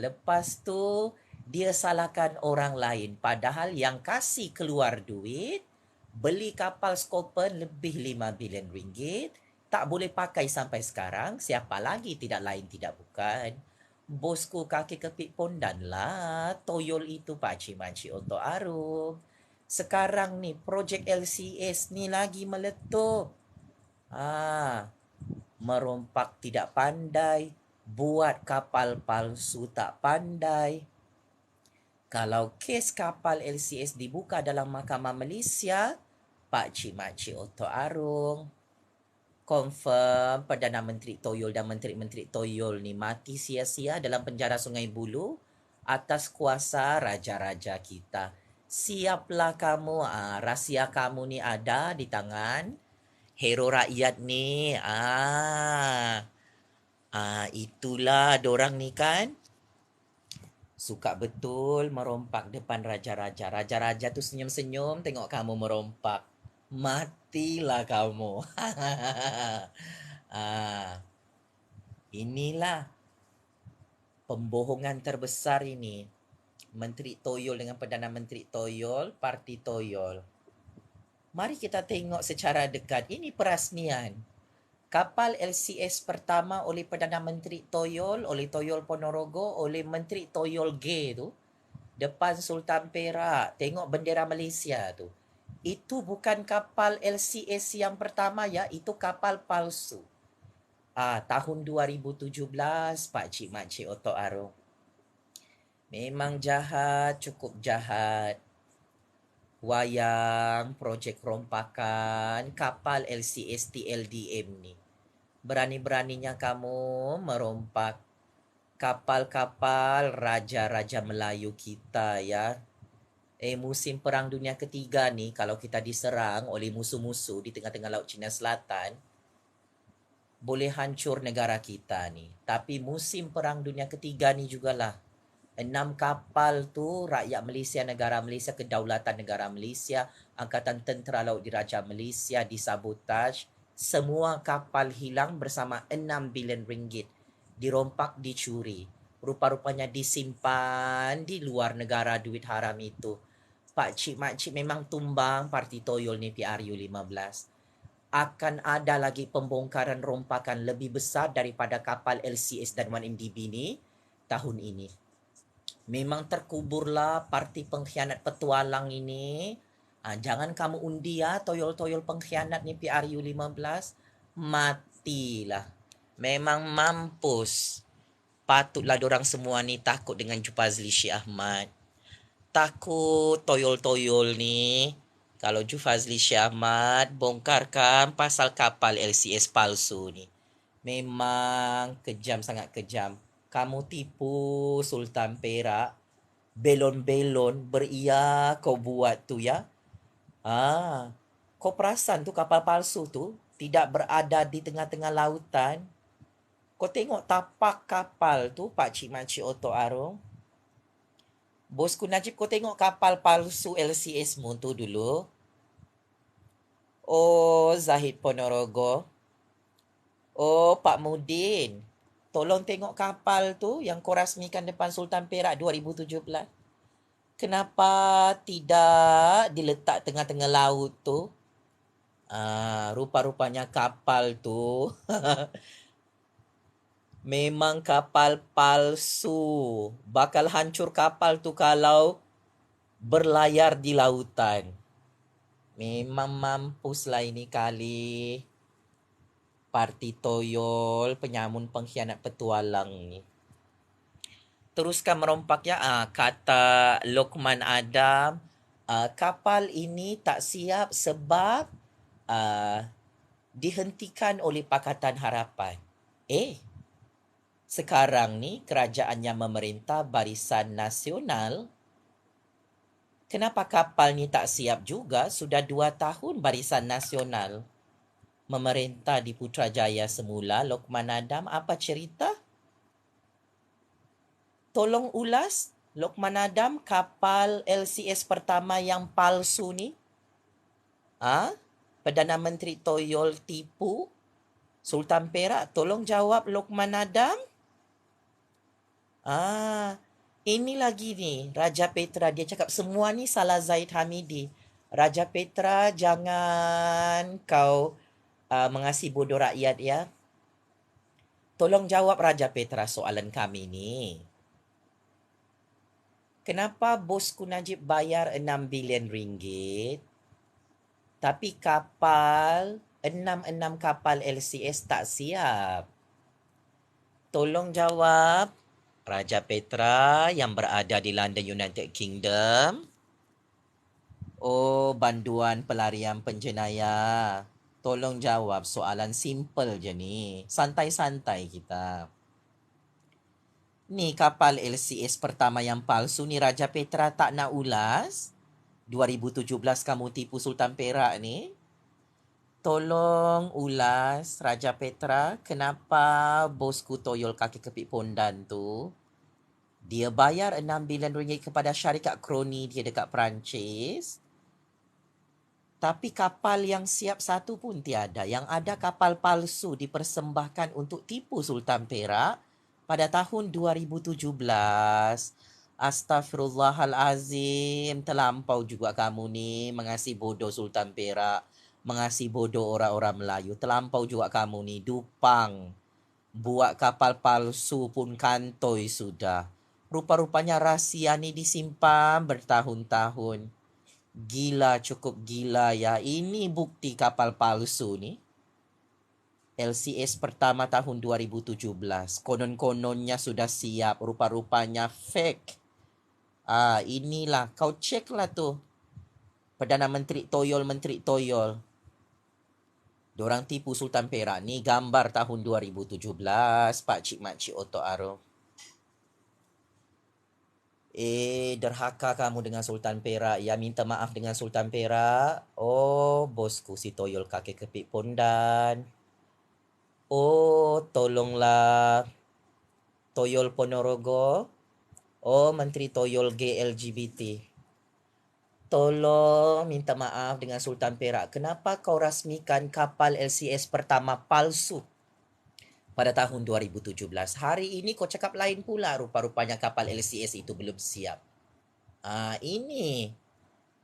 Lepas tu dia salahkan orang lain. Padahal yang kasih keluar duit Beli kapal Scorpion lebih 5 bilion ringgit. Tak boleh pakai sampai sekarang. Siapa lagi? Tidak lain, tidak bukan. Bosku kaki kepit pondan lah. Toyol itu pakcik-makcik Otok Arum. Sekarang ni, projek LCS ni lagi meletup. Merompak tidak pandai. Buat kapal palsu tak pandai. Kalau kes kapal LCS dibuka dalam Mahkamah Malaysia, pakcik-makcik Otok Arung, confirm Perdana Menteri Toyol dan Menteri-Menteri Toyol ni mati sia-sia dalam penjara Sungai Buloh atas kuasa raja-raja kita. Siaplah kamu, rahsia kamu ni ada di tangan hero rakyat ni. Itulah dorang ni kan. Suka betul merompak depan raja-raja. Raja-raja tu senyum-senyum tengok kamu merompak. Matilah kamu. Inilah pembohongan terbesar ini. Menteri Toyol dengan Perdana Menteri Toyol, Parti Toyol. Mari kita tengok secara dekat. Ini perasnian. Kapal LCS pertama oleh Perdana Menteri Toyol, oleh Toyol Ponorogo, oleh Menteri Toyol G tu, depan Sultan Perak. Tengok bendera Malaysia tu. Itu bukan kapal LCS yang pertama ya, itu kapal palsu. Tahun 2017, pakcik-makcik Otok Arung. Memang jahat, cukup jahat. Wayang projek rompakan kapal LCS TLDM ni. Berani-beraninya kamu merompak kapal-kapal raja-raja Melayu kita ya. Musim Perang Dunia Ketiga ni, kalau kita diserang oleh musuh-musuh di tengah-tengah Laut Cina Selatan, boleh hancur negara kita ni. Tapi musim Perang Dunia Ketiga ni jugalah, 6 kapal tu rakyat Malaysia, negara Malaysia, kedaulatan negara Malaysia, Angkatan Tentera Laut Diraja Malaysia disabotaj. Semua kapal hilang bersama 6 bilion ringgit. Dirompak, dicuri. Rupa-rupanya disimpan di luar negara duit haram itu. Pakcik-makcik memang tumbang Parti Toyol ni PRU 15. Akan ada lagi pembongkaran rompakan lebih besar daripada kapal LCS dan 1MDB ni tahun ini. Memang terkuburlah parti pengkhianat petualang ini. Jangan kamu undi ya toyol-toyol pengkhianat ni PRU 15. Matilah. Memang mampus. Patutlah dorang semua ni takut dengan Jufazli Syed Ahmad. Takut toyol-toyol ni. Kalau Jufazli Syed Ahmad bongkarkan pasal kapal LCS palsu ni. Memang kejam, sangat kejam. Kamu tipu Sultan Perak. Belon-belon beria kau buat tu ya. Kau perasan tu kapal palsu tu tidak berada di tengah-tengah lautan. Kau tengok tapak kapal tu, pakcik-makcik Otok Arung. Bosku Najib, kau tengok kapal palsu LCS mu tu dulu. Oh, Zahid Ponorogo. Oh, Pak Mudin. Tolong tengok kapal tu yang kau rasmikan depan Sultan Perak 2017. Kenapa tidak diletak tengah-tengah laut tu? Rupa-rupanya kapal tu memang kapal palsu. Bakal hancur kapal tu kalau berlayar di lautan. Memang mampuslah ini kali. Parti Toyol, penyamun pengkhianat petualang ni. Teruskan merompak ya. Kata Lokman Adam, kapal ini tak siap sebab dihentikan oleh Pakatan Harapan. Sekarang ni kerajaan yang memerintah Barisan Nasional. Kenapa kapal ni tak siap juga? Sudah 2 tahun Barisan Nasional memerintah di Putrajaya semula. Lokman Adam, apa cerita? Tolong ulas, Lokman Adam, kapal LCS pertama yang palsu ni. Perdana Menteri Toyol tipu Sultan Perak. Tolong jawab Lokman Adam. Ini lagi ni, Raja Petra dia cakap semua ni salah Zaid Hamidi. Raja Petra, jangan kau mengasihi bodoh rakyat ya. Tolong jawab Raja Petra soalan kami ni. Kenapa bosku Najib bayar 6 bilion ringgit, tapi kapal, 6 kapal LCS tak siap? Tolong jawab Raja Petra yang berada di London, United Kingdom. Oh, banduan pelarian penjenayah. Tolong jawab soalan simple je ni. Santai-santai kita. Ni kapal LCS pertama yang palsu ni Raja Petra tak nak ulas. 2017 kamu tipu Sultan Perak ni. Tolong ulas Raja Petra, kenapa bosku toyol kaki kepit pondan tu dia bayar 6 bilion ringgit kepada syarikat kroni dia dekat Perancis. Tapi kapal yang siap satu pun tiada. Yang ada kapal palsu dipersembahkan untuk tipu Sultan Perak pada tahun 2017. Astaghfirullahalazim. Terlampau juga kamu ni mengasihi bodoh Sultan Perak. Mengasihi bodoh orang-orang Melayu. Terlampau juga kamu ni. Dupang. Buat kapal palsu pun kantoi sudah. Rupa-rupanya rahsia ni disimpan bertahun-tahun. Gila, cukup gila ya. Ini bukti kapal palsu ni. LCS pertama tahun 2017. Konon-kononnya sudah siap. Rupa-rupanya fake. Inilah. Kau cek lah tu. Perdana Menteri Toyol. Diorang tipu Sultan Perak. Ni gambar tahun 2017. Pakcik Makcik Otok Aruf. Derhaka kamu dengan Sultan Perak. Ya, minta maaf dengan Sultan Perak. Oh, bosku si toyol kaki kepit pondan. Oh, tolonglah toyol Ponorogo. Oh, Menteri Toyol gay LGBT. Tolong minta maaf dengan Sultan Perak. Kenapa kau rasmikan kapal LCS pertama palsu pada tahun 2017? Hari ini kau cakap lain pula. Rupa-rupanya kapal LCS itu belum siap. Ini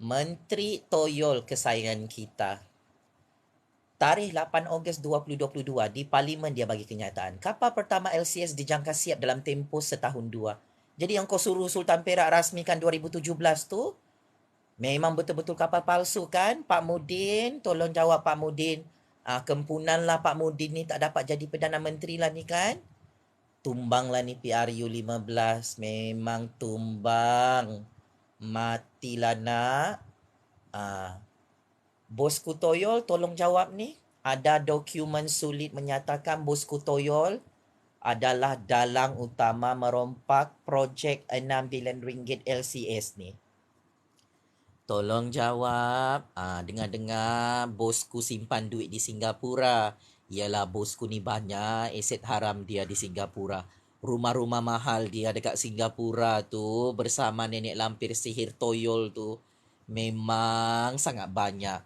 Menteri Toyol kesayangan kita. Tarikh 8 Ogos 2022 di Parlimen dia bagi kenyataan. Kapal pertama LCS dijangka siap dalam tempoh setahun dua. Jadi yang kau suruh Sultan Perak rasmikan 2017 tu memang betul-betul kapal palsu kan? Pak Mudin, tolong jawab Pak Mudin. Kempunan lah Pak Mudin ni tak dapat jadi Perdana Menteri lah ni kan? Tumbang lah ni PRU 15. Memang tumbang. Matilah nak. Bosku Toyol, tolong jawab ni. Ada dokumen sulit menyatakan Bosku Toyol adalah dalang utama merompak projek 6 bilion ringgit LCS ni. Tolong jawab. Dengar-dengar bosku simpan duit di Singapura. Yalah, bosku ni banyak aset haram dia di Singapura. Rumah-rumah mahal dia dekat Singapura tu bersama nenek lampir sihir Toyol tu memang sangat banyak.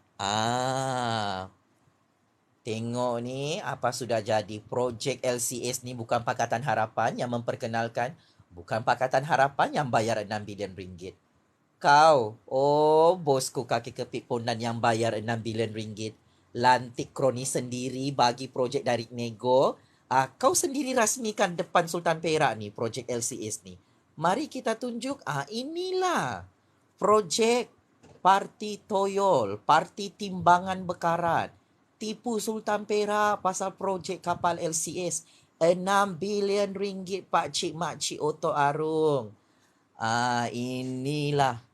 Tengok ni apa sudah jadi. Projek LCS ni bukan Pakatan Harapan yang memperkenalkan. Bukan Pakatan Harapan yang bayar 6 bilion ringgit. Kau, bosku kaki kepit pondan yang bayar 6 bilion ringgit. Lantik kroni sendiri bagi projek dari nego. Kau sendiri rasmikan depan Sultan Perak ni, projek LCS ni. Mari kita tunjuk, inilah projek Parti Toyol, Parti Timbangan Bekarat. Tipu Sultan Perak pasal projek kapal LCS. 6 bilion ringgit pakcik makcik Otok Arung. Inilah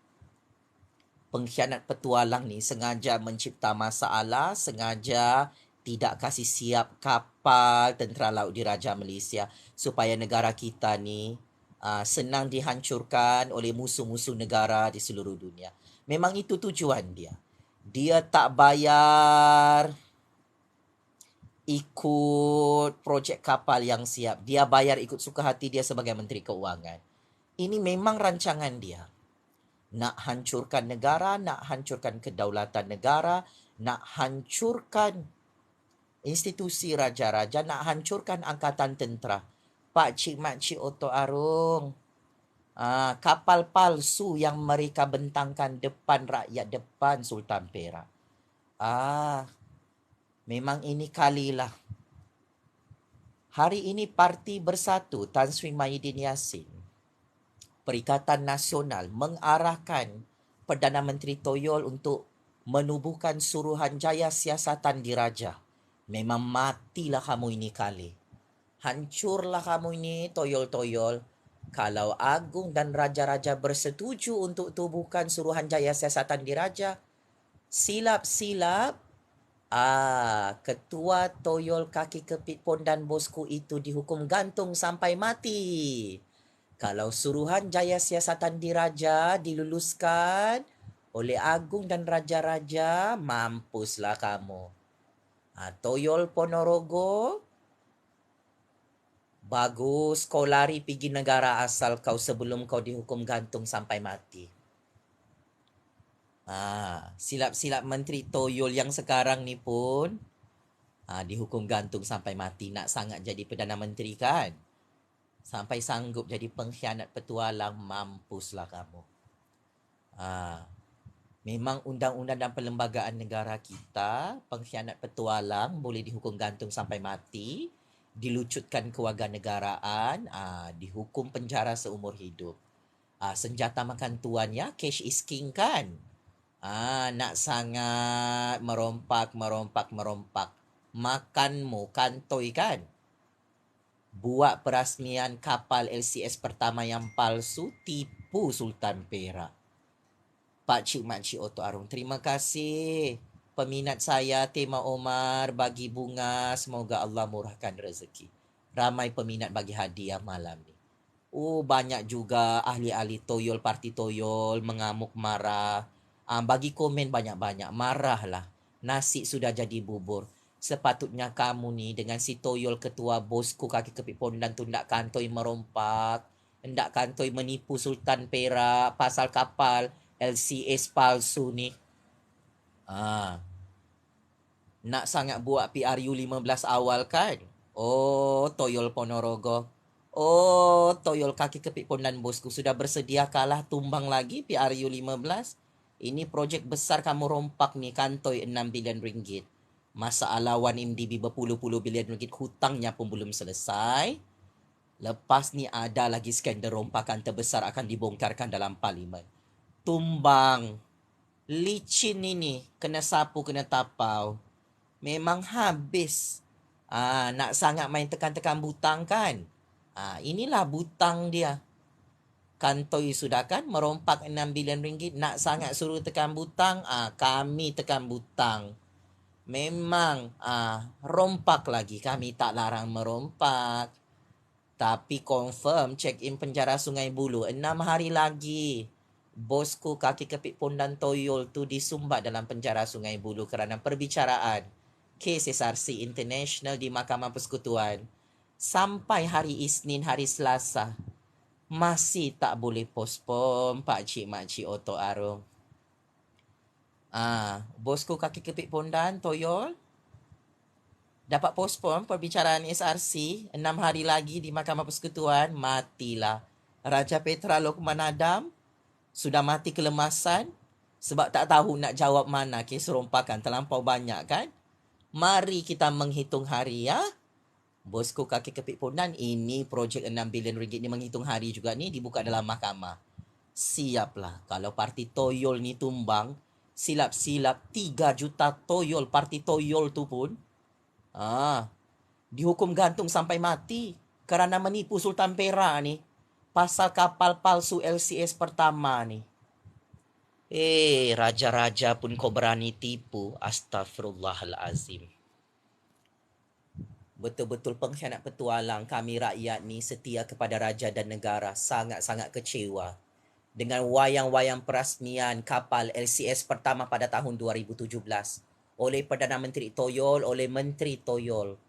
pengkhianat petualang ni sengaja mencipta masalah, sengaja tidak kasih siap kapal tentera laut Diraja Malaysia supaya negara kita ni senang dihancurkan oleh musuh-musuh negara di seluruh dunia. Memang itu tujuan dia. Dia tak bayar ikut projek kapal yang siap. Dia bayar ikut suka hati dia sebagai Menteri Keuangan. Ini memang rancangan dia. Nak hancurkan negara, nak hancurkan kedaulatan negara, nak hancurkan institusi raja-raja, nak hancurkan angkatan tentera. Pakcik makcik Otok Arung, Kapal palsu yang mereka bentangkan depan rakyat, depan Sultan Perak. Memang ini kalilah. Hari ini Parti Bersatu Tan Sri Mahyidin Yassin, Perikatan Nasional mengarahkan Perdana Menteri Toyol untuk menubuhkan Suruhanjaya Siasatan Diraja. Memang matilah kamu ini kali. Hancurlah kamu ini Toyol-Toyol. Kalau Agung dan Raja-Raja bersetuju untuk tubuhkan Suruhanjaya Siasatan Diraja, silap-silap Ketua Toyol Kaki Kepit Pondan Bosku itu dihukum gantung sampai mati. Kalau Suruhanjaya Siasatan Diraja diluluskan oleh Agung dan Raja-Raja, mampuslah kamu. Toyol Ponorogo, bagus kau lari pergi negara asal kau sebelum kau dihukum gantung sampai mati. Silap-silap Menteri Toyol yang sekarang ni pun dihukum gantung sampai mati. Nak sangat jadi Perdana Menteri kan? Sampai sanggup jadi pengkhianat petualang, mampuslah kamu. Memang undang-undang dan perlembagaan negara kita, pengkhianat petualang boleh dihukum gantung sampai mati, dilucutkan kewarganegaraan, dihukum penjara seumur hidup. Senjata makan tuan ya, cash is king kan? Nak sangat merompak. Makanmu kantoi kan? Buat perasmian kapal LCS pertama yang palsu, tipu Sultan Perak. Pakcik Makcik Oto Arung, terima kasih. Peminat saya, Tema Omar, bagi bunga. Semoga Allah murahkan rezeki. Ramai peminat bagi hadiah malam ni. Banyak juga ahli-ahli Toyol, Parti Toyol mengamuk marah. Bagi komen banyak-banyak. Marahlah. Nasi sudah jadi bubur. Sepatutnya kamu ni dengan si Toyol ketua bosku kaki kepit pondan tu ndak kantoi merompak. Ndak kantoi menipu Sultan Perak pasal kapal LCS palsu ni. Nak sangat buat PRU 15 awal kan? Toyol Ponorogo. Toyol kaki kepit pondan bosku, sudah bersedia kalah tumbang lagi PRU 15? Ini projek besar kamu rompak ni, kantoi 6 bilion ringgit. Masalah 1MDB berpuluh-puluh bilion ringgit, hutangnya pun belum selesai. Lepas ni ada lagi skandal rompakan terbesar akan dibongkarkan dalam parlimen. Tumbang. Licin ini, kena sapu, kena tapau. Memang habis. Nak sangat main tekan-tekan butang kan? Inilah butang dia. Kantoi sudah kan merompak 6 bilion ringgit. Nak sangat suruh tekan butang, kami tekan butang. Memang rompak lagi, kami tak larang merompak. Tapi confirm check-in penjara Sungai Buloh 6 hari lagi. Bosku kaki kepit pondan Toyol tu disumbat dalam penjara Sungai Buloh kerana perbicaraan kes SRC International di Mahkamah Persekutuan. Sampai hari Isnin, hari Selasa, masih tak boleh postpone, Pakcik Makcik Oto Arung. Bosku kaki kepit pondan Toyol dapat postpone perbicaraan SRC 6 hari lagi di Mahkamah Persekutuan, matilah. Raja Petra Lokman Adam sudah mati kelemasan sebab tak tahu nak jawab mana kes rompakan, terlampau banyak kan? Mari kita menghitung hari ya. Bosku kaki kepit pondan, ini projek 6 bilion ringgit ni menghitung hari juga ni, dibuka dalam mahkamah. Siaplah kalau parti Toyol ni tumbang, silap-silap 3 juta Toyol, parti Toyol tu pun dihukum gantung sampai mati kerana menipu Sultan Perak ni pasal kapal palsu LCS pertama ni. Raja-raja pun kau berani tipu. Astaghfirullahalazim. Betul-betul pengkhianat petualang. Kami rakyat ni setia kepada raja dan negara. Sangat-sangat kecewa dengan wayang-wayang perasmian kapal LCS pertama pada tahun 2017 oleh Perdana Menteri Toyol, oleh Menteri Toyol.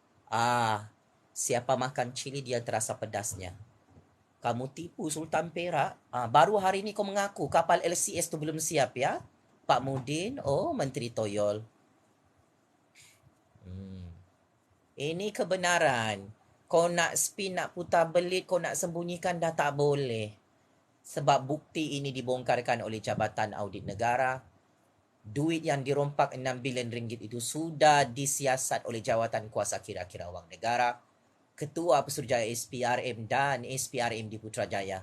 Siapa makan cili dia terasa pedasnya. Kamu tipu Sultan Perak. Baru hari ni kau mengaku kapal LCS tu belum siap ya, Pak Mudin. Menteri Toyol. Ini kebenaran. Kau nak spin, nak putar belit, kau nak sembunyikan dah tak boleh. Sebab bukti ini dibongkarkan oleh Jabatan Audit Negara. Duit yang dirompak 6 bilion ringgit itu sudah disiasat oleh Jawatan Kuasa Kira-Kira Wang Negara, Ketua Pesuruhjaya SPRM dan SPRM di Putrajaya.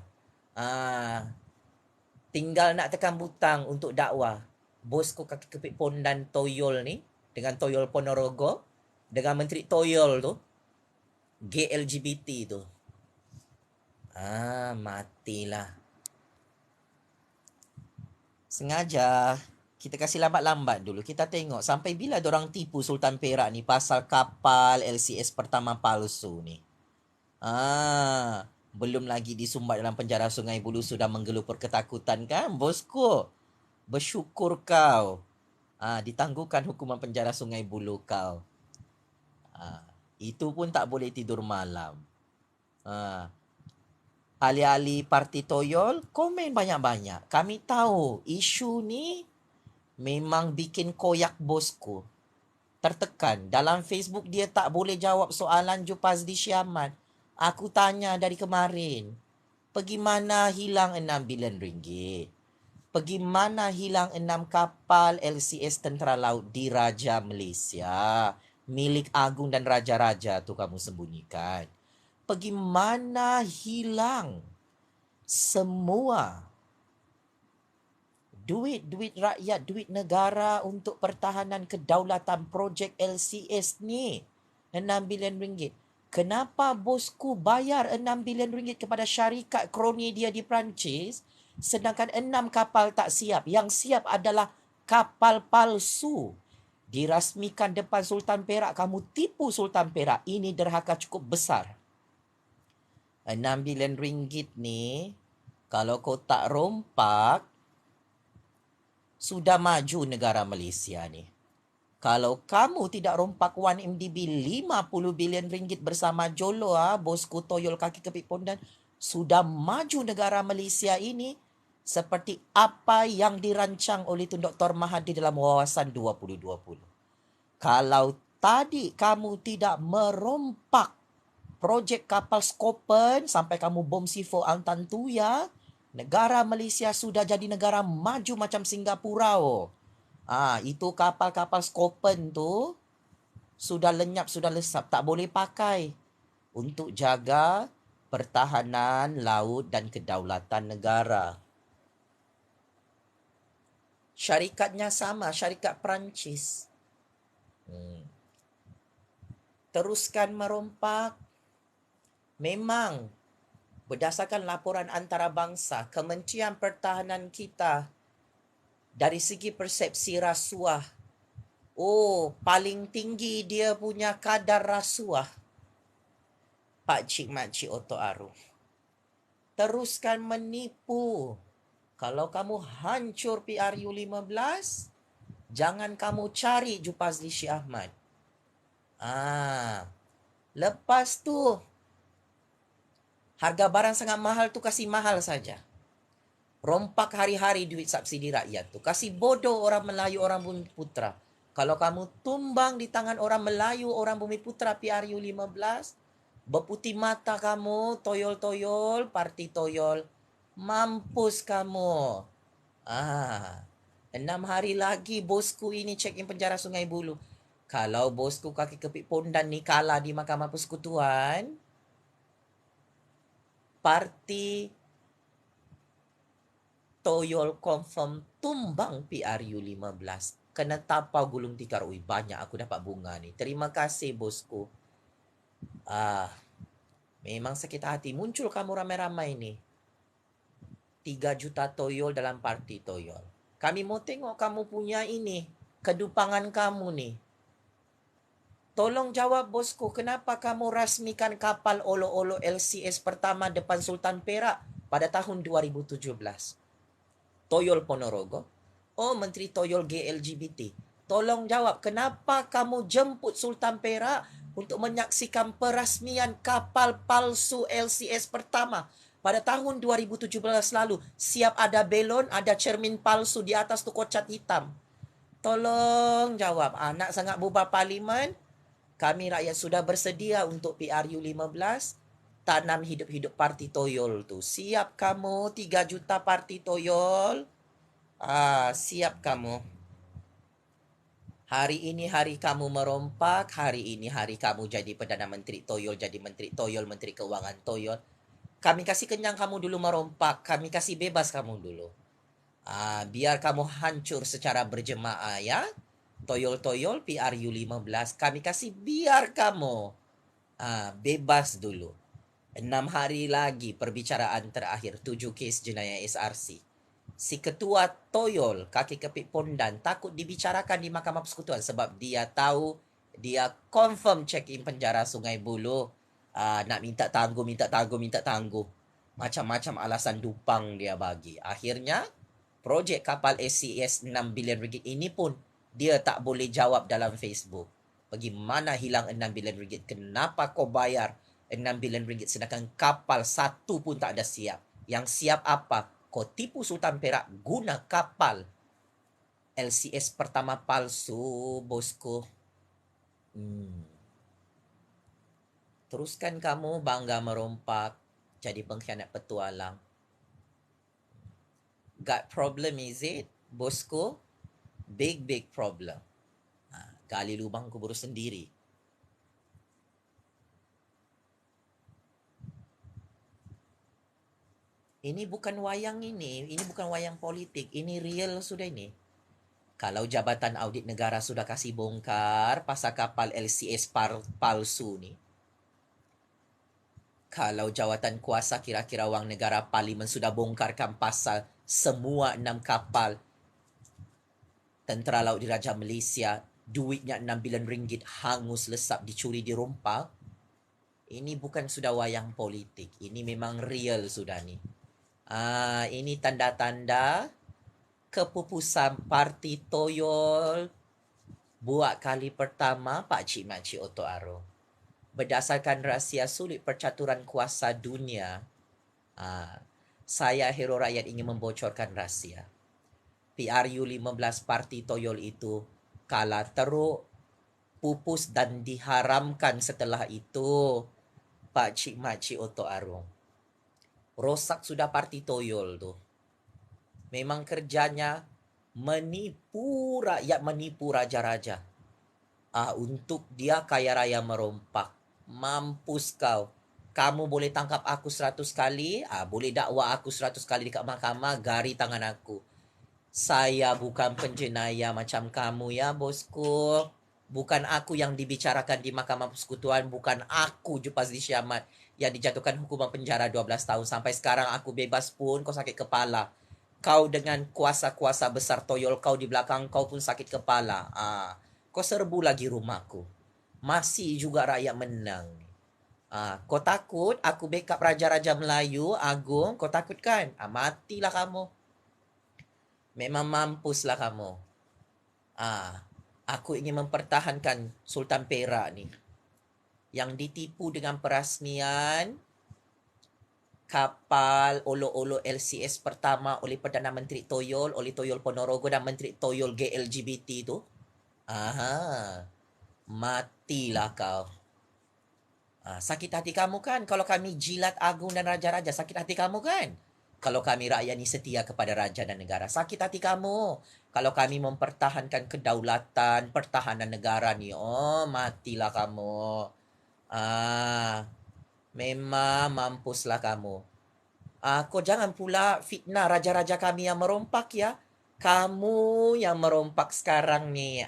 Tinggal nak tekan butang untuk dakwah. Bosku kaki kepit Pondan Toyol ni, dengan Toyol Ponorogo, dengan Menteri Toyol tu, GLGBT tu. Matilah. Sengaja kita kasih lambat-lambat dulu. Kita tengok sampai bila dorang tipu Sultan Perak ni pasal kapal LCS pertama palsu ni. Belum lagi disumbat dalam penjara Sungai Buloh sudah menggelupur ketakutan kan, bosku. Bersyukur kau. Ditangguhkan hukuman penjara Sungai Buloh kau. Itu pun tak boleh tidur malam. Ahli-ahli parti Toyol komen banyak-banyak. Kami tahu isu ni memang bikin koyak bosku. Tertekan. Dalam Facebook dia tak boleh jawab soalan Jupazli Syamat. Aku tanya dari kemarin. Pergi mana hilang 6 bilion ringgit? Pergi mana hilang 6 kapal LCS Tentera Laut di Raja Malaysia? Milik Agung dan Raja-Raja tu kamu sembunyikan. Pergi mana hilang semua duit rakyat, duit negara untuk pertahanan kedaulatan projek LCS ni? 6 bilion ringgit. Kenapa bosku bayar 6 bilion ringgit kepada syarikat kroni dia di Perancis, sedangkan 6 kapal tak siap? Yang siap adalah kapal palsu. Dirasmikan depan Sultan Perak, kamu tipu Sultan Perak. Ini derhaka cukup besar. 6 bilion ringgit ni, kalau kau tak rompak, sudah maju negara Malaysia ni. Kalau kamu tidak rompak 1MDB 50 bilion ringgit bersama Jolo, bosku Toyol kaki kepit Pondan, sudah maju negara Malaysia ini seperti apa yang dirancang oleh Tun Dr. Mahathir dalam Wawasan 2020. Kalau tadi kamu tidak merompak projek kapal Skopen sampai kamu bom C4 Antantuya, negara Malaysia sudah jadi negara maju macam Singapura. Itu kapal-kapal Skopen tu sudah lenyap, sudah lesap, tak boleh pakai untuk jaga pertahanan laut dan kedaulatan negara. Syarikatnya sama, syarikat Perancis. Teruskan merompak. Memang berdasarkan laporan antarabangsa, Kementerian Pertahanan kita dari segi persepsi rasuah, paling tinggi dia punya kadar rasuah, Pak Cik Makcik Oto Aru. Teruskan menipu. Kalau kamu hancur PRU 15, jangan kamu cari Jupazli Syekh Ahmad. Lepas tu, harga barang sangat mahal tu kasih mahal saja. Rompak hari-hari duit subsidi rakyat tu. Kasih bodoh orang Melayu, orang Bumi Putra. Kalau kamu tumbang di tangan orang Melayu, orang Bumi Putra PRU 15, berputih mata kamu, toyol-toyol, parti toyol. Mampus kamu. 6 hari lagi bosku ini check in penjara Sungai Buloh. Kalau bosku kaki kepit Pondan ni kalah di Mahkamah Persekutuan, parti Toyol confirm tumbang PRU 15. Kena tapau gulung tikar. Banyak aku dapat bunga ni. Terima kasih bosku. Memang sakit hati. Muncul kamu ramai-ramai ni. 3 juta Toyol dalam parti Toyol. Kami mau tengok kamu punya ini. Kedupangan kamu ni. Tolong jawab bosku. Kenapa kamu rasmikan kapal olo-olo LCS pertama depan Sultan Perak pada tahun 2017? Toyol Ponorogo. Menteri Toyol GLGBT. Tolong jawab, kenapa kamu jemput Sultan Perak untuk menyaksikan perasmian kapal palsu LCS pertama pada tahun 2017 lalu? Siap ada belon, ada cermin palsu di atas tu kocat hitam. Tolong jawab. Nak sangat bubar parlimen? Kami rakyat sudah bersedia untuk PRU 15. tanam hidup-hidup parti toyol tu. Siap kamu 3 juta parti toyol? Siap kamu. Hari ini hari kamu merompak, hari ini hari kamu jadi Perdana Menteri toyol, jadi Menteri toyol, Menteri Keuangan toyol. Kami kasih kenyang kamu dulu merompak, kami kasih bebas kamu dulu. Biar kamu hancur secara berjemaah ya. Toyol-toyol PRU 15, kami kasih biar kamu bebas dulu. 6 hari lagi perbicaraan terakhir 7 kes jenayah SRC. Si ketua Toyol, kaki kepit pondan, takut dibicarakan di Mahkamah Persekutuan sebab dia tahu, dia confirm check-in penjara Sungai Buloh. Nak minta tangguh. Macam-macam alasan dupang dia bagi. Akhirnya, projek kapal SCS 6 bilion ringgit ini pun dia tak boleh jawab dalam Facebook. Bagaimana hilang 6 bilion ringgit? Kenapa kau bayar 6 bilion ringgit sedangkan kapal satu pun tak ada siap? Yang siap apa? Kau tipu Sultan Perak guna kapal LCS pertama palsu, bosku. Teruskan kamu bangga merompak, jadi pengkhianat petualang. Got problem is it, bosku? Big problem. Gali lubang kubur sendiri. Ini bukan wayang ini bukan wayang politik, ini real sudah ini. Kalau Jabatan Audit Negara sudah kasih bongkar pasal kapal LCS palsu ni. Kalau jawatan kuasa kira-kira wang negara parlimen sudah bongkarkan pasal semua 6 kapal Tentera Laut Diraja Malaysia, duitnya 6 bilion ringgit hangus lesap, dicuri, dirompak. Ini bukan sudah wayang politik, ini memang real sudah ni. Ini tanda-tanda kepupusan parti toyol buat kali pertama Pak Cik Makcik Oto Aro. Berdasarkan rahsia sulit percaturan kuasa dunia, saya hero rakyat ingin membocorkan rahsia. PRU 15 parti toyol itu kalah teruk, pupus dan diharamkan setelah itu Pak Cik Makcik Oto Aro. Rosak sudah parti toyol tu. Memang kerjanya menipu rakyat, menipu raja-raja. Untuk dia kaya raya merompak. Mampus kau. Kamu boleh tangkap aku 100 kali, boleh dakwa aku 100 kali dekat mahkamah, gari tangan aku. Saya bukan penjenayah macam kamu ya, bosku. Bukan aku yang dibicarakan di Mahkamah Persekutuan, bukan aku Jupazli Syamat yang dijatuhkan hukuman penjara 12 tahun. Sampai sekarang aku bebas pun kau sakit kepala. Kau dengan kuasa-kuasa besar toyol kau di belakang kau pun sakit kepala. Kau serbu lagi rumahku. Masih juga rakyat menang. Kau takut aku backup Raja-Raja Melayu, Agung? Kau takut kan? Matilah kamu. Memang mampuslah kamu. Aku ingin mempertahankan Sultan Perak ni. Yang ditipu dengan perasmian kapal olo-olo LCS pertama oleh Perdana Menteri Toyol, oleh Toyol Ponorogo dan Menteri Toyol GLGBT tu. Matilah kau. Sakit hati kamu kan kalau kami jilat agung dan raja-raja? Sakit hati kamu kan kalau kami rakyat ni setia kepada raja dan negara? Sakit hati kamu kalau kami mempertahankan kedaulatan, pertahanan negara ni? Matilah kamu. Memang mampuslah kamu. Kau jangan pula fitnah raja-raja kami yang merompak ya. Kamu yang merompak sekarang ni.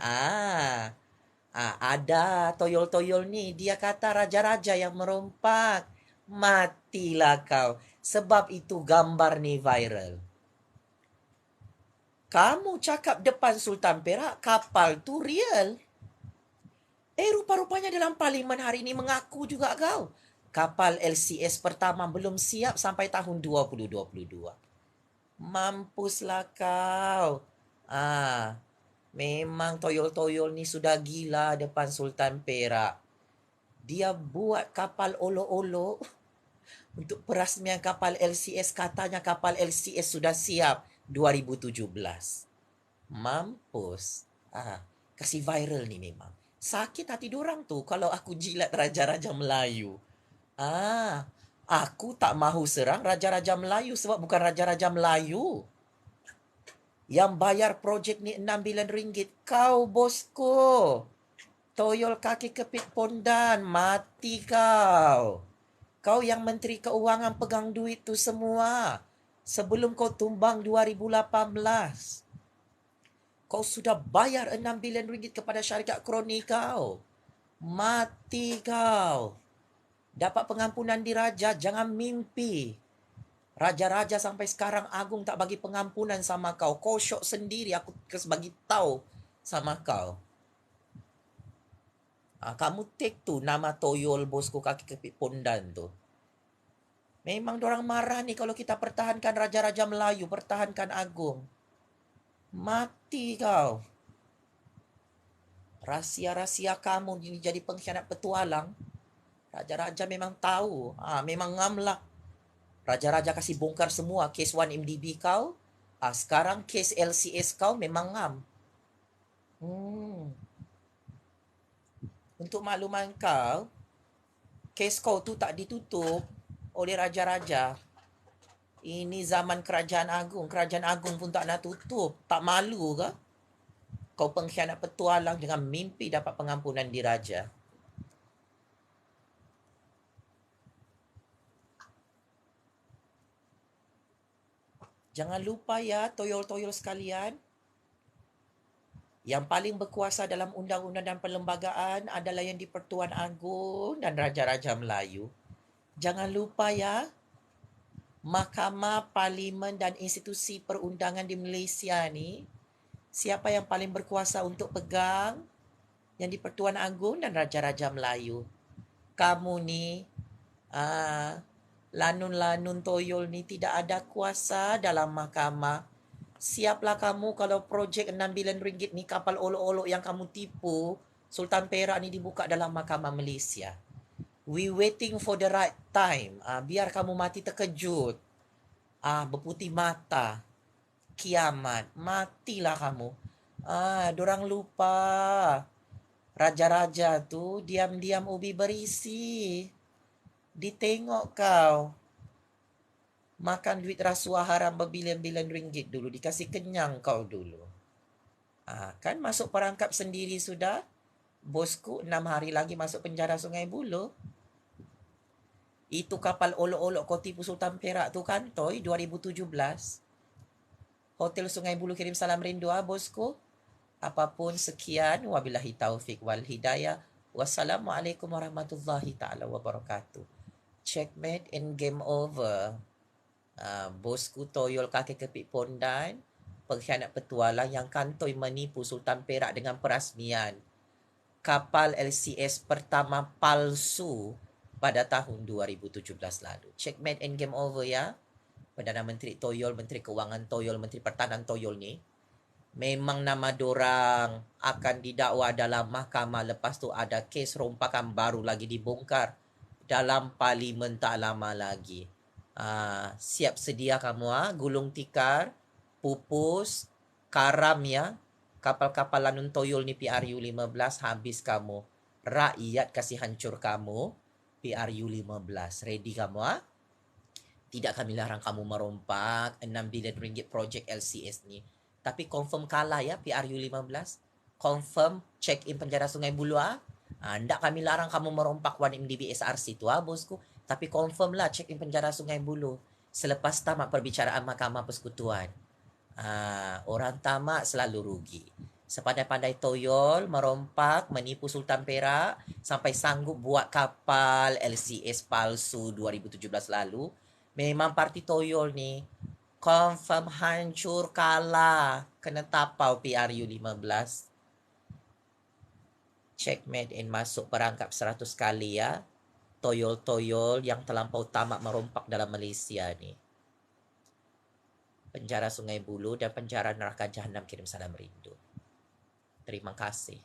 Ada toyol-toyol ni, dia kata raja-raja yang merompak. Matilah kau. Sebab itu gambar ni viral. Kamu cakap depan Sultan Perak, kapal tu real. Rupa-rupanya dalam parlimen hari ini mengaku juga kau. Kapal LCS pertama belum siap sampai tahun 2022. Mampuslah kau. Memang toyol-toyol ni sudah gila depan Sultan Perak. Dia buat kapal olo-olo untuk perasmian kapal LCS. Katanya kapal LCS sudah siap 2017. Mampus. Kasih viral ni memang. Sakit hati dorang tu kalau aku jilat raja-raja Melayu. Aku tak mahu serang Raja-Raja Melayu sebab bukan Raja-Raja Melayu yang bayar projek ni 6 bilion ringgit. Kau, bosku. Toyol kaki kepit pondan. Mati kau. Kau yang Menteri Keuangan pegang duit tu semua. Sebelum kau tumbang 2018. Kau sudah bayar 6 bilion ringgit kepada syarikat kroni kau. Mati kau. Dapat pengampunan di Raja, jangan mimpi. Raja-raja sampai sekarang Agung tak bagi pengampunan sama kau. Kau syok sendiri, aku terus bagi tahu sama kau. Kamu take tu nama Toyol bosku kaki kepit pondan tu. Memang dorang marah ni kalau kita pertahankan Raja-Raja Melayu, pertahankan Agung. Mati kau. Rahsia-rahsia kamu ini jadi pengkhianat petualang. Raja-raja memang tahu. Memang ngam lah. Raja-raja kasih bongkar semua kes 1MDB kau. Sekarang kes LCS kau memang ngam. Untuk makluman kau, kes kau tu tak ditutup oleh raja-raja. Ini zaman kerajaan agung. Kerajaan agung pun tak nak tutup. Tak malu ke? Kau pengkhianat petualang dengan mimpi dapat pengampunan di raja. Jangan lupa ya, toyol-toyol sekalian. Yang paling berkuasa dalam undang-undang dan perlembagaan adalah yang di-Pertuan Agong dan Raja-Raja Melayu. Jangan lupa ya, Mahkamah, Parlimen dan institusi perundangan di Malaysia ni, siapa yang paling berkuasa untuk pegang? Yang di-Pertuan Agong dan Raja-Raja Melayu. Kamu ni, lanun-lanun toyol ni tidak ada kuasa dalam mahkamah. Siaplah kamu kalau projek 6 bilion ringgit ni kapal olok-olok yang kamu tipu, Sultan Perak ni dibuka dalam mahkamah Malaysia. We waiting for the right time. Biar kamu mati terkejut. Berputih mata. Kiamat. Matilah kamu. Dorang lupa. Raja-raja tu diam-diam ubi berisi. Ditengok kau. Makan duit rasuah haram berbilion-bilion ringgit dulu. Dikasih kenyang kau dulu. Kan masuk perangkap sendiri sudah. Bosku 6 hari lagi masuk penjara Sungai Buloh. Itu kapal olok-olok kau tipu Sultan Perak tu kan, Toy, 2017. Hotel Sungai Buloh kirim salam rindu, bosku. Apapun sekian, wabillahi taufik wal hidayah. Wassalamualaikum warahmatullahi ta'ala wabarakatuh. Checkmate and game over. Bosku toyol kaki kepit pondan, pengkhianat petualang yang kantoi menipu Sultan Perak dengan perasmian kapal LCS pertama palsu pada tahun 2017 lalu. Checkmate and game over ya. Perdana Menteri Toyol, Menteri Keuangan Toyol, Menteri Pertahanan Toyol ni. Memang nama dorang akan didakwa dalam mahkamah. Lepas tu ada kes rompakan baru lagi dibongkar dalam parlimen tak lama lagi. Siap sedia kamu gulung tikar, pupus, karam ya. Kapal-kapal lanun toyol ni PRU-15 habis kamu. Rakyat kasih hancur kamu. PRU-15. Ready kamu Tidak kami larang kamu merompak 6 bilion ringgit projek LCS ni. Tapi confirm kalah ya PRU-15. Confirm check in penjara Sungai Buloh Tidak kami larang kamu merompak 1MDB SRC tu bosku. Tapi confirm lah check in penjara Sungai Buloh. Selepas tamat perbicaraan Mahkamah Persekutuan. Orang tamak selalu rugi. Sepandai-pandai toyol, merompak, menipu Sultan Perak sampai sanggup buat kapal LCS palsu 2017 lalu. Memang parti toyol ni confirm hancur kalah. Kena tapau PRU-15. Checkmate and masuk perangkap 100 kali ya. Toyol-toyol yang terlampau tamak merompak dalam Malaysia ni. Penjara Sungai Buloh dan penjara neraka Jahanam kirim salam rindu. Terima kasih.